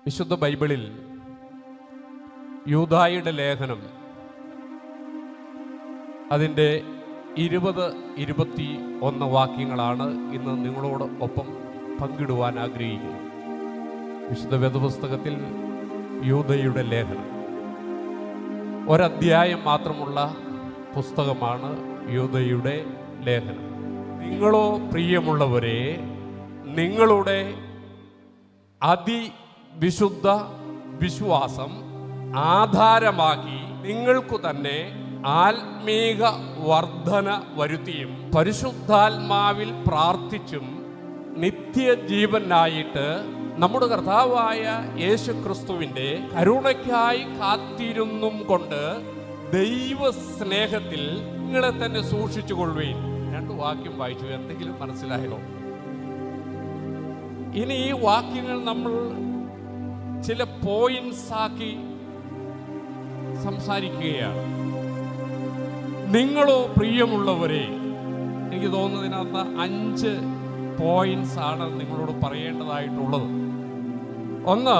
വിശുദ്ധ ബൈബിളിൽ യൂദായുടെ ലേഖനം അതിൻ്റെ 20-21 വാക്യങ്ങളാണ് ഇന്ന് നിങ്ങളോട് ഒപ്പം പങ്കിടുവാൻ ആഗ്രഹിക്കുന്നത്. വിശുദ്ധ വേദപുസ്തകത്തിൽ യൂദയുടെ ലേഖനം ഒരധ്യായം മാത്രമുള്ള പുസ്തകമാണ് യൂദയുടെ ലേഖനം. നിങ്ങളോ പ്രിയമുള്ളവരെ, നിങ്ങളുടെ അതിവിശുദ്ധ വിശ്വാസം ആധാരമാക്കി നിങ്ങൾക്കു തന്നെ ആത്മീക വർധന വരുത്തിയും പരിശുദ്ധാത്മാവിൽ പ്രാർത്ഥിച്ചും നിത്യജീവനായിട്ട് നമ്മുടെ കർത്താവായ യേശു ക്രിസ്തുവിൻ്റെ കരുണയ്ക്കായി കാത്തിരുന്നും കൊണ്ട് ദൈവ സ്നേഹത്തിൽ നിങ്ങളെ തന്നെ സൂക്ഷിച്ചുകൊള്ളുകയും. 2 വാക്യം വായിച്ചു, എന്തെങ്കിലും മനസ്സിലായോ? ഇനി ഈ വാക്യങ്ങൾ നമ്മൾ ചില പോയിന്റ്സ് ആക്കി സംസാരിക്കുകയാണ്. നിങ്ങളോ പ്രിയമുള്ളവരെ, എനിക്ക് തോന്നുന്നതിനകത്ത് 5 പോയിന്റ്സ് ആണ് നിങ്ങളോട് പറയേണ്ടതായിട്ടുള്ളത്. ഒന്ന്,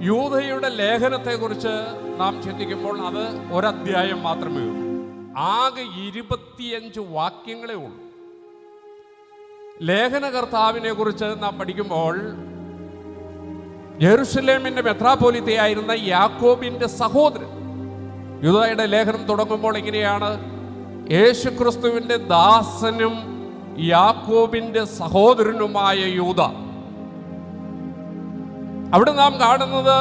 യൂദയുടെ ലേഖനത്തെക്കുറിച്ച് നാം ചിന്തിക്കുമ്പോൾ അത് ഒരധ്യായം മാത്രമേ ഉള്ളൂ. ആകെ 25 വാക്യങ്ങളേ ഉള്ളൂ. ലേഖനകർത്താവിനെ കുറിച്ച് നാം പഠിക്കുമ്പോൾ യെരുശലേമിന്റെ മെത്രാപ്പോലീത്തയായിരുന്ന യാക്കോബിന്റെ സഹോദരൻ. യൂദയുടെ ലേഖനം തുടങ്ങുമ്പോൾ ഇങ്ങനെയാണ്: യേശുക്രിസ്തുവിന്റെ ദാസനും യാക്കോബിന്റെ സഹോദരനുമായ യൂദ. അവിടെ നാം കാണുന്നത്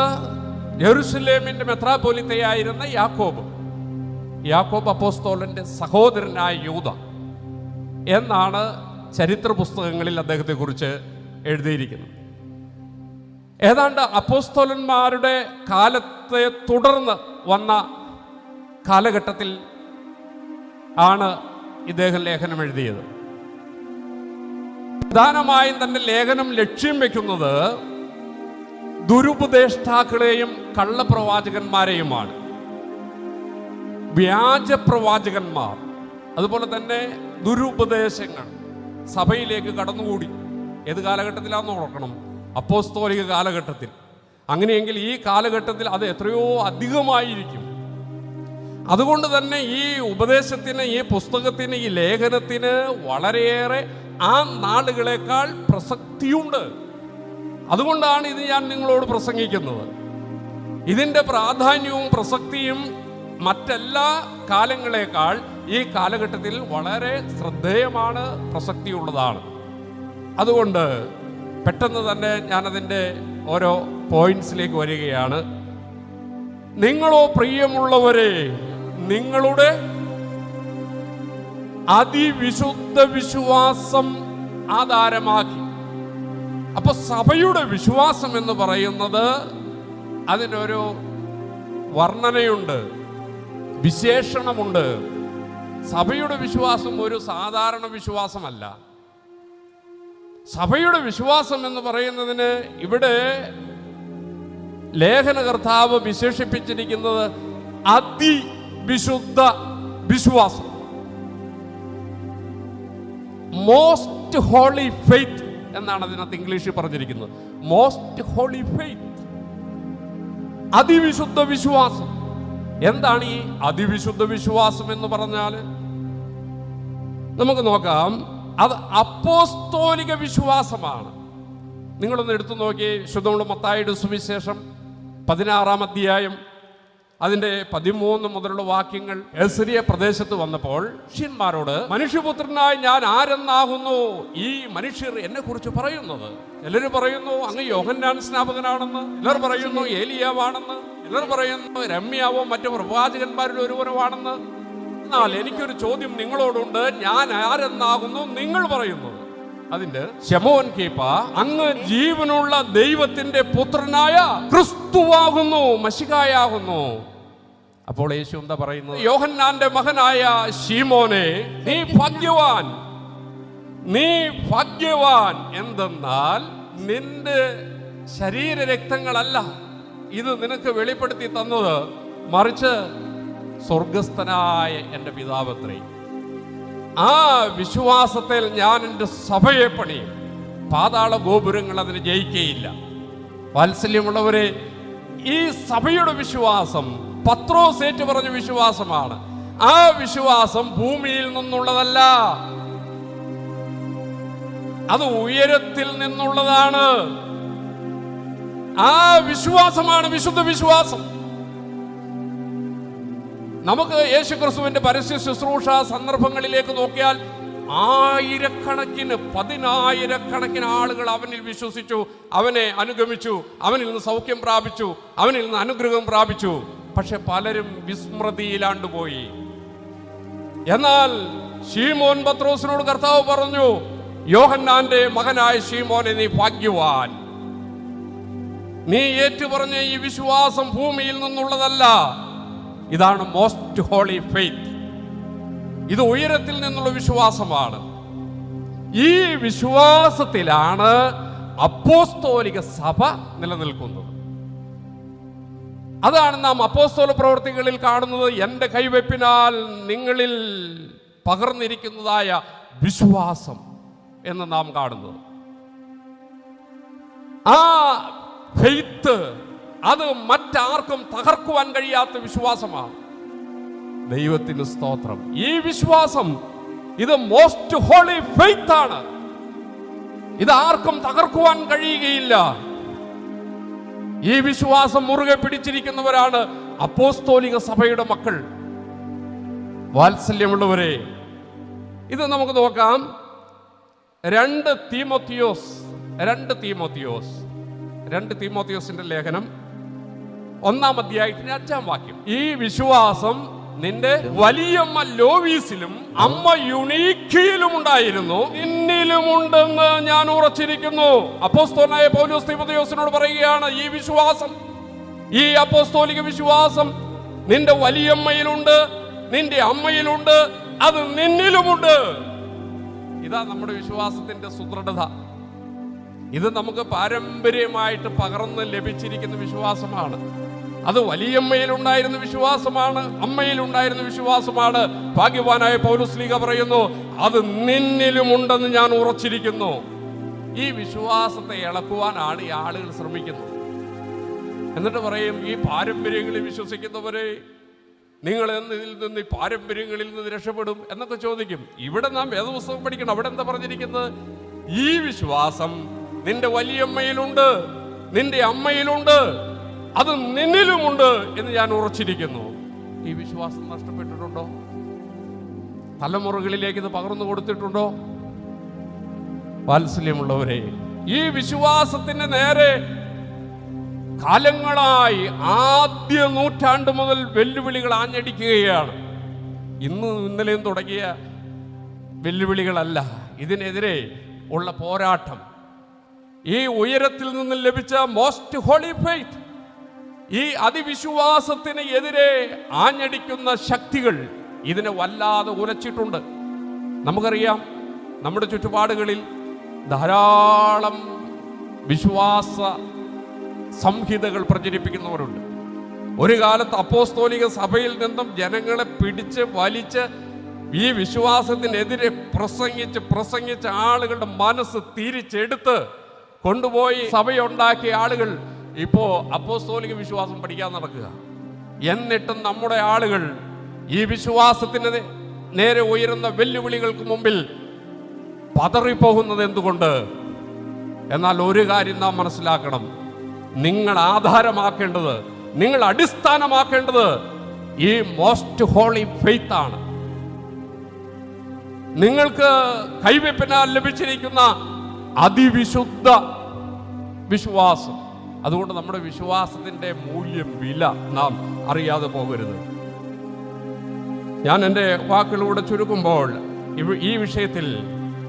യെരുശലേമിന്റെ മെത്രാപ്പോലീത്തയായിരുന്ന യാക്കോബ് അപ്പോസ്തലന്റെ സഹോദരനായ യൂദ എന്നാണ് ചരിത്ര പുസ്തകങ്ങളിൽ അദ്ദേഹത്തെക്കുറിച്ച് എഴുതിയിരിക്കുന്നത്. ഏതാണ്ട് അപ്പോസ്തലന്മാരുടെ കാലത്തെ തുടർന്ന് വന്ന കാലഘട്ടത്തിൽ ആണ് ഇദ്ദേഹം ലേഖനം എഴുതിയത്. പ്രധാനമായും തന്റെ ലേഖനം ലക്ഷ്യം വെക്കുന്നത് ദുരുപദേഷ്ടാക്കളെയും കള്ളപ്രവാചകന്മാരെയുമാണ്. വ്യാജപ്രവാചകന്മാർ, അതുപോലെ തന്നെ ദുരുപദേശങ്ങൾ സഭയിലേക്ക് കടന്നുകൂടി. ഏത് കാലഘട്ടത്തിലാണെന്ന് ഓർക്കണം? അപ്പോസ്തോലിക കാലഘട്ടത്തിൽ. അങ്ങനെയെങ്കിൽ ഈ കാലഘട്ടത്തിൽ അത് എത്രയോ അധികമായിരിക്കും. അതുകൊണ്ട് തന്നെ ഈ ഉപദേശത്തിന്, ഈ പുസ്തകത്തിന്, ഈ ലേഖനത്തിന് വളരെയേറെ ആ നാളുകളേക്കാൾ പ്രസക്തിയുണ്ട്. അതുകൊണ്ടാണ് ഇത് ഞാൻ നിങ്ങളോട് പ്രസംഗിക്കുന്നത്. ഇതിൻ്റെ പ്രാധാന്യവും പ്രസക്തിയും മറ്റെല്ലാ കാലങ്ങളേക്കാൾ ഈ കാലഘട്ടത്തിൽ വളരെ ശ്രദ്ധേയമാണ്, പ്രസക്തിയുള്ളതാണ്. അതുകൊണ്ട് പെട്ടെന്ന് തന്നെ ഞാനതിൻ്റെ ഓരോ പോയിന്റ്സിലേക്ക് വരികയാണ്. നിങ്ങളോ പ്രിയമുള്ളവരെ, നിങ്ങളുടെ അതിവിശുദ്ധ വിശ്വാസം ആധാരമാക്കി. അപ്പൊ സഭയുടെ വിശ്വാസം എന്ന് പറയുന്നത് അതിനൊരു വർണ്ണനയുണ്ട്, വിശേഷണമുണ്ട്. സഭയുടെ വിശ്വാസം ഒരു സാധാരണ വിശ്വാസമല്ല. സഭയുടെ വിശ്വാസം എന്ന് പറയുന്നതിന് ഇവിടെ ലേഖനകർത്താവ് വിശേഷിപ്പിച്ചിരിക്കുന്നത് അതിവിശുദ്ധ വിശ്വാസം, മോസ്റ്റ് ഹോളി ഫെയ്ത്ത് എന്നാണ് അതിനകത്ത് ഇംഗ്ലീഷിൽ പറഞ്ഞിരിക്കുന്നത്. മോസ്റ്റ് ഹോളി ഫെയ്ത്ത്, അതിവിശുദ്ധ വിശ്വാസം. എന്താണ് ഈ അതിവിശുദ്ധ വിശ്വാസം എന്ന് പറഞ്ഞാൽ? നമുക്ക് നോക്കാം. അത് അപ്പോസ്തോലിക വിശ്വാസമാണ്. നിങ്ങളൊന്ന് എടുത്തു നോക്കി. വിശുദ്ധ മത്തായിയുടെ സുവിശേഷം 16-ാം അധ്യായം അതിൻ്റെ 13 മുതലുള്ള വാക്യങ്ങൾ. എസ്രിയ പ്രദേശത്ത് വന്നപ്പോൾ ശിഷ്യന്മാരോട്, മനുഷ്യപുത്രനായി ഞാൻ ആരെന്നാകുന്നു ഈ മനുഷ്യർ എന്നെ കുറിച്ച് പറയുന്നത്? ചിലർ പറയുന്നു അങ്ങ് യോഹന്നാൻ സ്നാപകനാണെന്ന്, ചിലർ പറയുന്നു ഏലിയാവാണെന്ന്, ചിലർ പറയുന്നു രമ്യാവോ മറ്റു പ്രവാചകന്മാരിൽ ഒരുവനുമാണെന്ന്. എന്നാൽ എനിക്കൊരു ചോദ്യം നിങ്ങളോടുണ്ട്, ഞാൻ ആരെന്നാകുന്നു നിങ്ങൾ പറയുന്നത്? അതിന്റെ ശമോൻ കീപ്പ, അങ്ങ് ജീവനുള്ള ദൈവത്തിന്റെ പുത്രനായ ക്രിസ്തുവാകുന്നു, മശിഹായാകുന്നു. അപ്പോൾ യേശു എന്താ പറയുന്നത്? യോഹന്നാന്റെ മകനായ ശീമോനെ, നീ ഭാഗ്യവാൻ. എന്തെന്നാൽ നിന്റെ ശരീരരക്തങ്ങളല്ല ഇത് നിനക്ക് വെളിപ്പെടുത്തി തന്നത്, മറിച്ച് സ്വർഗസ്ഥനായ എൻ്റെ പിതാവത്രേ. ആ വിശ്വാസത്തിൽ ഞാൻ എൻ്റെ സഭയെ പണിയും, പാതാള ഗോപുരങ്ങൾ അതിന് ജയിക്കുകയില്ല. വാത്സല്യമുള്ളവരെ, ഈ സഭയുടെ വിശ്വാസം പത്രോസ് ഏറ്റു പറഞ്ഞ വിശ്വാസമാണ്. ആ വിശ്വാസം ഭൂമിയിൽ നിന്നുള്ളതല്ല, അത് ഉയരത്തിൽ നിന്നുള്ളതാണ്. ആ വിശ്വാസമാണ് വിശുദ്ധ വിശ്വാസം. നമുക്ക് യേശുക്രിസ്തുവിന്റെ പരസ്യ ശുശ്രൂഷ സന്ദർഭങ്ങളിലേക്ക് നോക്കിയാൽ ആയിരക്കണക്കിന്, 10,000-കണക്കിന് ആളുകൾ അവനിൽ വിശ്വസിച്ചു, അവനെ അനുഗമിച്ചു, അവനിൽ നിന്ന് സൗഖ്യം പ്രാപിച്ചു, അവനിൽ നിന്ന് അനുഗ്രഹം പ്രാപിച്ചു. പക്ഷെ പലരും വിസ്മൃതിയിലാണ്ടുപോയി. എന്നാൽ ശീമോൻ പത്രോസിനോട് കർത്താവ് പറഞ്ഞു, യോഹന്നാന്റെ മകനായ ശീമോനെ, നീ ഭാഗ്യവാൻ. നീ ഏറ്റുപറഞ്ഞ ഈ വിശ്വാസം ഭൂമിയിൽ നിന്നുള്ളതല്ല, ഇതാണ് മോസ്റ്റ് ഹോളി ഫെയ്ത്ത്. ഇത് ഉയരത്തിൽ നിന്നുള്ള വിശ്വാസമാണ്. ഈ വിശ്വാസത്തിലാണ് അപ്പോസ്തോലിക സഭ നിലനിൽക്കുന്നത്. അതാണ് നാം അപ്പോസ്തല പ്രവൃത്തികളിൽ കാണുന്നത്. എൻ്റെ കൈവെപ്പിനാൽ നിങ്ങളിൽ പകർന്നിരിക്കുന്നതായ വിശ്വാസം എന്ന് നാം കാണുന്നത്. ആ ഫെയ്ത്ത് അത് മറ്റാർക്കും തകർക്കുവാൻ കഴിയാത്ത വിശ്വാസമാണ്. ദൈവത്തിന് സ്തോത്രം. ഈ വിശ്വാസം ഇത് മോസ്റ്റ് ഹോളി ഫെയ്ത്ത് ആണ്. ഇത് ആർക്കും തകർക്കുവാൻ കഴിയുകയില്ല. ഈ വിശ്വാസം മുറുകെ പിടിച്ചിരിക്കുന്നവരാണ് അപ്പോസ്തോലിക സഭയുടെ മക്കൾ. വാത്സല്യമുള്ളവരെ, ഇത് നമുക്ക് നോക്കാം. 2 തീമോത്തിയോസിന്റെ ലേഖനം 1-ാം അധ്യായത്തിന്റെ 5-ാം വാക്യം. ഈ വിശ്വാസം നിന്റെ വലിയമ്മ ലോവീസിലും അമ്മ യുണീക്കിയിലും ഉണ്ടായിരുന്നു, നിന്നിലുമുണ്ടെന്ന് ഞാൻ ഉറച്ചിരിക്കുന്നു. അപ്പോസ്തലനായ പൗലോസ് തീമോഥെയോസിനോട് പറയുകയാണ്, ഈ വിശ്വാസം, ഈ അപ്പോസ്തോലിക വിശ്വാസം നിന്റെ വലിയമ്മയിലുണ്ട്, നിന്റെ അമ്മയിലുണ്ട്, അത് നിന്നിലുമുണ്ട്. ഇതാ നമ്മുടെ വിശ്വാസത്തിന്റെ സുദൃഢത. ഇത് നമുക്ക് പാരമ്പര്യമായിട്ട് പകർന്ന് ലഭിച്ചിരിക്കുന്ന വിശ്വാസമാണ്. അത് വലിയമ്മയിലുണ്ടായിരുന്ന വിശ്വാസമാണ്, അമ്മയിലുണ്ടായിരുന്ന വിശ്വാസമാണ്. ഭാഗ്യവാനായ പൗലോസ് പറയുന്നു, അത് നിന്നിലുമുണ്ടെന്ന് ഞാൻ ഉറച്ചിരിക്കുന്നു. ഈ വിശ്വാസത്തെ ഇളക്കുവാനാണ് ഈ ആളുകൾ ശ്രമിക്കുന്നത്. എന്നിട്ട് പറയും, ഈ പാരമ്പര്യങ്ങളിൽ വിശ്വസിക്കുന്നവരെ, നിങ്ങൾ ഇതിൽ നിന്ന്, ഈ പാരമ്പര്യങ്ങളിൽ നിന്ന് രക്ഷപ്പെടും എന്നൊക്കെ ചോദിക്കും. ഇവിടെ നാം വേദപുസ്തകം പഠിക്കണം. അവിടെ എന്താ പറഞ്ഞിരിക്കുന്നത്? ഈ വിശ്വാസം നിന്റെ വലിയമ്മയിലുണ്ട്, നിന്റെ അമ്മയിലുണ്ട്, അത് നിന്നിലുമുണ്ട് എന്ന് ഞാൻ ഉറച്ചിരിക്കുന്നു. ഈ വിശ്വാസം നഷ്ടപ്പെട്ടിട്ടുണ്ടോ? തലമുറകളിലേക്ക് ഇത് പകർന്നു കൊടുത്തിട്ടുണ്ടോ? വാത്സല്യമുള്ളവരെ, ഈ വിശ്വാസത്തിന് നേരെ കാലങ്ങളായി, ആദ്യ നൂറ്റാണ്ട് മുതൽ വെല്ലുവിളികൾ ആഞ്ഞടിക്കുകയാണ്. ഇന്നലെയും തുടങ്ങിയ വെല്ലുവിളികളല്ല. ഇതിനെതിരെ ഉള്ള പോരാട്ടം, ഈ ഉയരത്തിൽ നിന്ന് ലഭിച്ച മോസ്റ്റ് ഹോളി ഫെയ്ത്ത്, ഈ അതിവിശ്വാസത്തിന് എതിരെ ആഞ്ഞടിക്കുന്ന ശക്തികൾ ഇതിനെ വല്ലാതെ ഉലച്ചിട്ടുണ്ട്. നമുക്കറിയാം, നമ്മുടെ ചുറ്റുപാടുകളിൽ ധാരാളം വിശ്വാസ സംഹിതകൾ പ്രചരിപ്പിക്കുന്നവരുണ്ട്. ഒരു കാലത്ത് അപ്പോസ്തോലിക സഭയിൽ നിന്നും ജനങ്ങളെ പിടിച്ച് വലിച്ച് ഈ വിശ്വാസത്തിനെതിരെ പ്രസംഗിച്ച് ആളുകളുടെ മനസ്സ് തിരിച്ചെടുത്ത് കൊണ്ടുപോയി സഭയുണ്ടാക്കിയ ആളുകൾ ഇപ്പോ അപ്പോസ്തോലിക വിശ്വാസം പഠിക്കാൻ നടക്കുക. എന്നിട്ടും നമ്മുടെ ആളുകൾ ഈ വിശ്വാസത്തിന് നേരെ ഉയരുന്ന വെല്ലുവിളികൾക്ക് മുമ്പിൽ പതറിപ്പോകുന്നത് എന്തുകൊണ്ട്? എന്നാൽ ഒരു കാര്യം നാം മനസ്സിലാക്കണം, നിങ്ങൾ ആധാരമാക്കേണ്ടത്, നിങ്ങൾ അടിസ്ഥാനമാക്കേണ്ടത് ഈ മോസ്റ്റ് ഹോളി ഫെയ്ത്ത് ആണ്. നിങ്ങൾക്ക് കൈവെപ്പിനാൽ ലഭിച്ചിരിക്കുന്ന അതിവിശുദ്ധ വിശ്വാസം. അതുകൊണ്ട് നമ്മുടെ വിശ്വാസത്തിന്റെ മൂല്യം, വില നാം അറിയാതെ പോകരുത്. ഞാൻ എൻ്റെ വാക്കുകളിലൂടെ ചുരുക്കുമ്പോൾ ഈ വിഷയത്തിൽ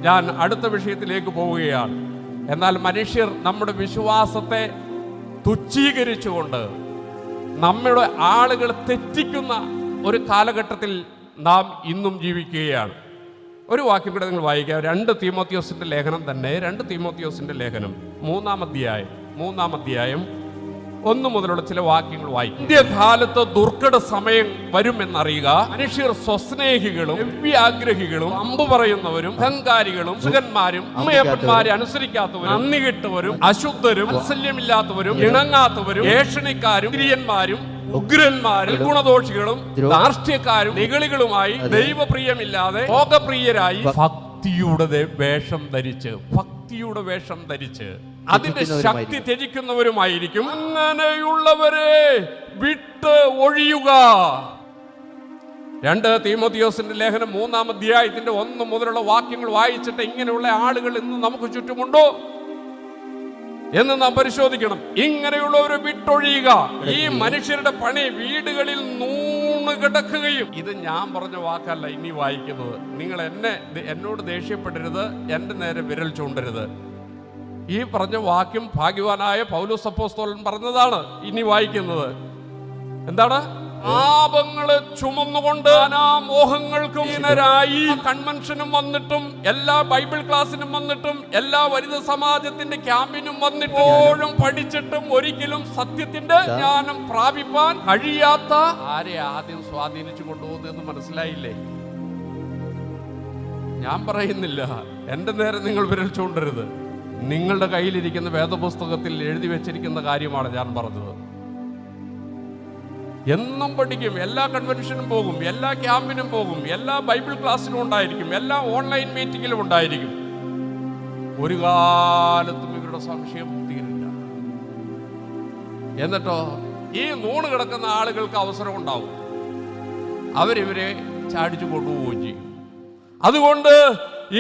ഞാൻ അടുത്ത വിഷയത്തിലേക്ക് പോവുകയാണ്. എന്നാൽ മനുഷ്യർ നമ്മുടെ വിശ്വാസത്തെ തുച്ഛീകരിച്ചുകൊണ്ട് നമ്മുടെ ആളുകൾ തെറ്റിക്കുന്ന ഒരു കാലഘട്ടത്തിൽ നാം ഇന്നും ജീവിക്കുകയാണ്. ഒരു വാക്യം കൂടെ നിങ്ങൾ വായിക്കാം. 2 തീമോത്തിയോസിന്റെ ലേഖനം തന്നെ, 2 തീമോത്തിയോസിന്റെ ലേഖനം 3-ാം അധ്യായം 1 മുതലുള്ള ചില വാക്യങ്ങൾ വായിക്കും. ഇന്ത്യകാലത്ത് ദുർഘട സമയം വരുമെന്നറിയുക. മനുഷ്യർ സ്വസ്നേഹികളും ദിവ്യാഗ്രഹികളും അമ്പ് പറയുന്നവരും അഹങ്കാരികളും സുഖന്മാരും അമ്മയപ്പന്മാരെ അനുസരിക്കാത്തവരും നന്ദി കെട്ടവരും അശുദ്ധരും വാത്സല്യമില്ലാത്തവരും ഇണങ്ങാത്തവരും ഏഷണിക്കാരും സ്ത്രീയന്മാരും ഉഗ്രന്മാരും ഗുണദോഷികളും ധാർഷ്ട്യക്കാരും നിഗളികളുമായി ദൈവപ്രിയമില്ലാതെ ഭോഗപ്രിയരായി ഭക്തിയുടെ വേഷം ധരിച്ച് അതിന്റെ ശക്തി ത്യജിക്കുന്നവരുമായിരിക്കും. അങ്ങനെയുള്ളവരെ വിട്ട് ഒഴിയുക. 2 തീമോഥെയോസിന്റെ ലേഖനം 3-ാം അധ്യായത്തിന്റെ 1 മുതലുള്ള വാക്യങ്ങൾ വായിച്ചിട്ട് ഇങ്ങനെയുള്ള ആളുകൾ ഇന്ന് നമുക്ക് ചുറ്റുമുണ്ടോ എന്ന് നാം പരിശോധിക്കണം. ഇങ്ങനെയുള്ളവരെ വിട്ടൊഴിയുക. ഈ മനുഷ്യരുടെ പണി വീടുകളിൽ നൂണ് കിടക്കുകയും. ഇത് ഞാൻ പറഞ്ഞ വാക്കല്ല ഇനി വായിക്കുന്നത്. നിങ്ങൾ എന്നോട് ദേഷ്യപ്പെടരുത്, എന്റെ നേരെ വിരൽ ചൂണ്ടരുത്. ഈ പറഞ്ഞ വാക്യം ഭാഗ്യവാനായ പൗലോസ് അപ്പോസ്തലൻ പറഞ്ഞതാണ്. ഇനി വായിക്കുന്നത് എന്താണ്? പാപങ്ങളെ ചുമന്നുകൊണ്ട് മോഹങ്ങൾക്കും കൺവെൻഷനും വന്നിട്ടും എല്ലാ ബൈബിൾ ക്ലാസ്സിനും വന്നിട്ടും എല്ലാ വനിതാ സമാജത്തിന്റെ ക്യാമ്പിനും വന്നിട്ടോഴും പഠിച്ചിട്ടും ഒരിക്കലും സത്യത്തിന്റെ ജ്ഞാനം പ്രാപിപ്പാൻ കഴിയാത്ത ആരെ ആദ്യം സ്വാധീനിച്ചു കൊണ്ടുപോകുന്നതെന്ന് മനസ്സിലായില്ലേ? ഞാൻ പറയുന്നില്ല, എന്റെ നേരെ നിങ്ങൾ വിരൽ ചൂണ്ടരുത്. നിങ്ങളുടെ കയ്യിലിരിക്കുന്ന വേദപുസ്തകത്തിൽ എഴുതി വെച്ചിരിക്കുന്ന കാര്യമാണ് ഞാൻ പറഞ്ഞത്. എന്നും പഠിക്കും, എല്ലാ കൺവെൻഷനും പോകും, എല്ലാ ക്യാമ്പിനും പോകും, എല്ലാ ബൈബിൾ ക്ലാസ്സിലും ഉണ്ടായിരിക്കും, എല്ലാ ഓൺലൈൻ മീറ്റിങ്ങിലും ഉണ്ടായിരിക്കും. ഒരു കാലത്തും ഇവരുടെ സംശയം തീരില്ല. എന്നിട്ടോ ഈ നൂണ് കിടക്കുന്ന ആളുകൾക്ക് അവസരം ഉണ്ടാവും, അവരിവരെ ചാടിച്ചു കൊണ്ടുപോവുകയും ചെയ്യും. അതുകൊണ്ട്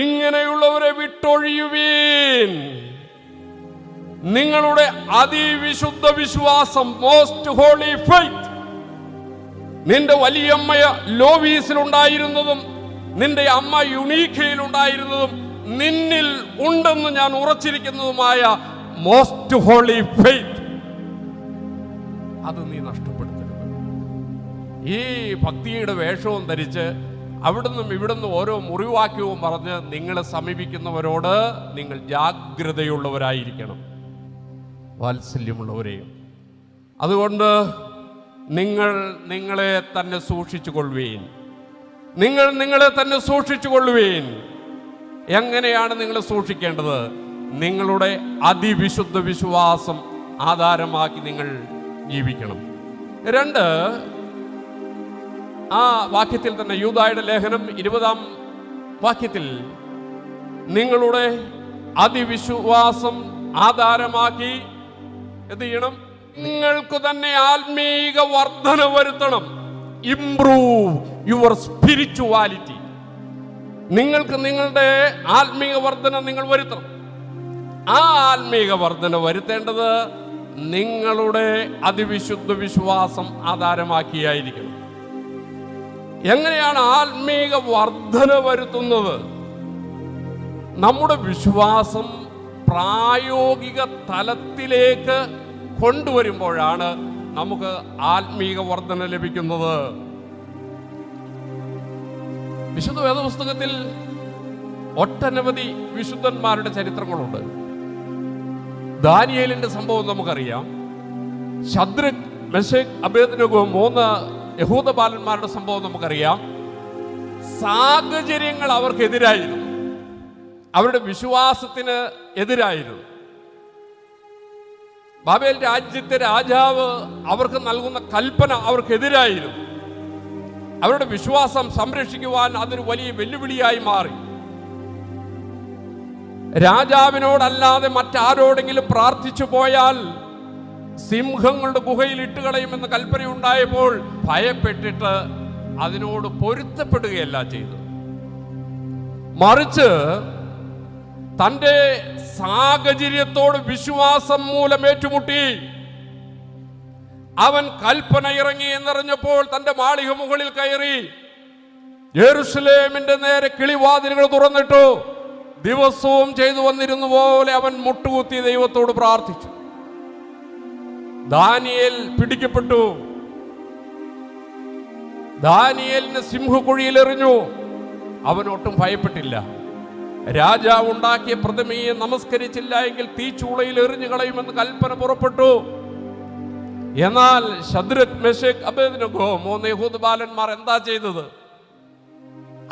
ഇങ്ങനെയുള്ളവരെ വിട്ടൊഴിയുവീൻ. നിങ്ങളുടെ അതിവിശുദ്ധ വിശ്വാസം, മോസ്റ്റ് ഹോളി ഫെയ്ത്ത്, നിന്റെ വലിയമ്മ ലോവീസിലുണ്ടായിരുന്നതും നിന്റെ അമ്മ യുണീഖയിലുണ്ടായിരുന്നതും നിന്നിൽ ഉണ്ടെന്ന് ഞാൻ ഉറച്ചിരിക്കുന്നതുമായ മോസ്റ്റ് ഹോളി ഫെയ്ത്ത്, അത് നീ നഷ്ടപ്പെടുത്തരുത്. ഈ ഭക്തിയുടെ വേഷവും ധരിച്ച് അവിടുന്നും ഇവിടുന്ന് ഓരോ മുറിവാക്യവും പറഞ്ഞ് നിങ്ങളെ സമീപിക്കുന്നവരോട് നിങ്ങൾ ജാഗ്രതയുള്ളവരായിരിക്കണം, വാത്സല്യമുള്ളവരെയും. അതുകൊണ്ട് നിങ്ങൾ നിങ്ങളെ തന്നെ സൂക്ഷിച്ചു കൊള്ളുവീൻ. നിങ്ങളെ തന്നെ സൂക്ഷിച്ചു കൊള്ളുവീൻ. എങ്ങനെയാണ് നിങ്ങൾ സൂക്ഷിക്കേണ്ടത്? നിങ്ങളുടെ അതിവിശുദ്ധ വിശ്വാസം ആധാരമാക്കി നിങ്ങൾ ജീവിക്കണം. 2, ആ വാക്യത്തിൽ തന്നെ യൂദായുടെ ലേഖനം 20-ാം വാക്യത്തിൽ നിങ്ങളുടെ അതിവിശ്വാസം ആധാരമാക്കി എന്ത് ചെയ്യണം? നിങ്ങൾക്ക് തന്നെ ആത്മീക വർധന വരുത്തണം. Improve your spirituality. നിങ്ങൾക്ക് നിങ്ങളുടെ ആത്മീക വർധന നിങ്ങൾ വരുത്തണം. ആ ആത്മീക വർധന വരുത്തേണ്ടത് നിങ്ങളുടെ അതിവിശുദ്ധ വിശ്വാസം ആധാരമാക്കിയായിരിക്കണം. എങ്ങനെയാണ് ആത്മീക വർധന വരുത്തുന്നത്? നമ്മുടെ വിശ്വാസം പ്രായോഗിക തലത്തിലേക്ക് കൊണ്ടുവരുമ്പോഴാണ് നമുക്ക് ആത്മീക വർധന ലഭിക്കുന്നത്. വിശുദ്ധ വേദപുസ്തകത്തിൽ ഒട്ടനവധി വിശുദ്ധന്മാരുടെ ചരിത്രങ്ങളുണ്ട്. ദാനിയേലിന്റെ സംഭവം നമുക്കറിയാം. ശദ്രക്, മെശക്, അബേദ്നെഗോ 3 യഹൂദ ബാലന്മാരുടെ സംഭവം നമുക്കറിയാം. സാഹചര്യങ്ങൾ അവർക്കെതിരായിരുന്നു, അവരുടെ വിശ്വാസത്തിന് എതിരായിരുന്നു. ബാബേൽ രാജ്യത്തെ രാജാവ് അവർക്ക് നൽകുന്ന കൽപ്പന അവർക്കെതിരായിരുന്നു. അവരുടെ വിശ്വാസം സംരക്ഷിക്കുവാൻ അതൊരു വലിയ വെല്ലുവിളിയായി മാറി. രാജാവിനോടല്ലാതെ മറ്റാരോടെങ്കിലും പ്രാർത്ഥിച്ചു പോയാൽ സിംഹങ്ങളുടെ ഗുഹയിൽ ഇട്ടുകളയുമെന്ന് കൽപ്പനയുണ്ടായപ്പോൾ ഭയപ്പെട്ടിട്ട് അതിനോട് പൊരുത്തപ്പെടുകയല്ല ചെയ്തത്. മറിച്ച് തൻ്റെ സാഹചര്യത്തോട് വിശ്വാസം മൂലം ഏറ്റുമുട്ടി. അവൻ കൽപ്പന ഇറങ്ങി എന്നറിഞ്ഞപ്പോൾ തന്റെ മാളിക മുകളിൽ കയറി യെരൂശലേമിന്റെ നേരെ കിളിവാതിലുകൾ തുറന്നിട്ടു. ദിവസവും ചെയ്തു വന്നിരുന്ന പോലെ അവൻ മുട്ടുകുത്തി ദൈവത്തോട് പ്രാർത്ഥിച്ചു. ദാനിയേൽ പിടിക്കപ്പെട്ടു. ദാനിയേലിനെ സിംഹക്കുഴിയിൽ എറിഞ്ഞു. അവനൊട്ടും ഭയപ്പെട്ടില്ല. രാജാവ് ഉണ്ടാക്കിയ പ്രതിമയെ നമസ്കരിച്ചില്ല എങ്കിൽ തീച്ചൂളയിൽ എറിഞ്ഞു കളയുമെന്ന് കൽപ്പന പുറപ്പെട്ടു. എന്നാൽ ശദ്രക്, മെശക്ക്, അബേദ്നെഗോ 3 യഹൂദ ബാലന്മാർ എന്താ ചെയ്തത്?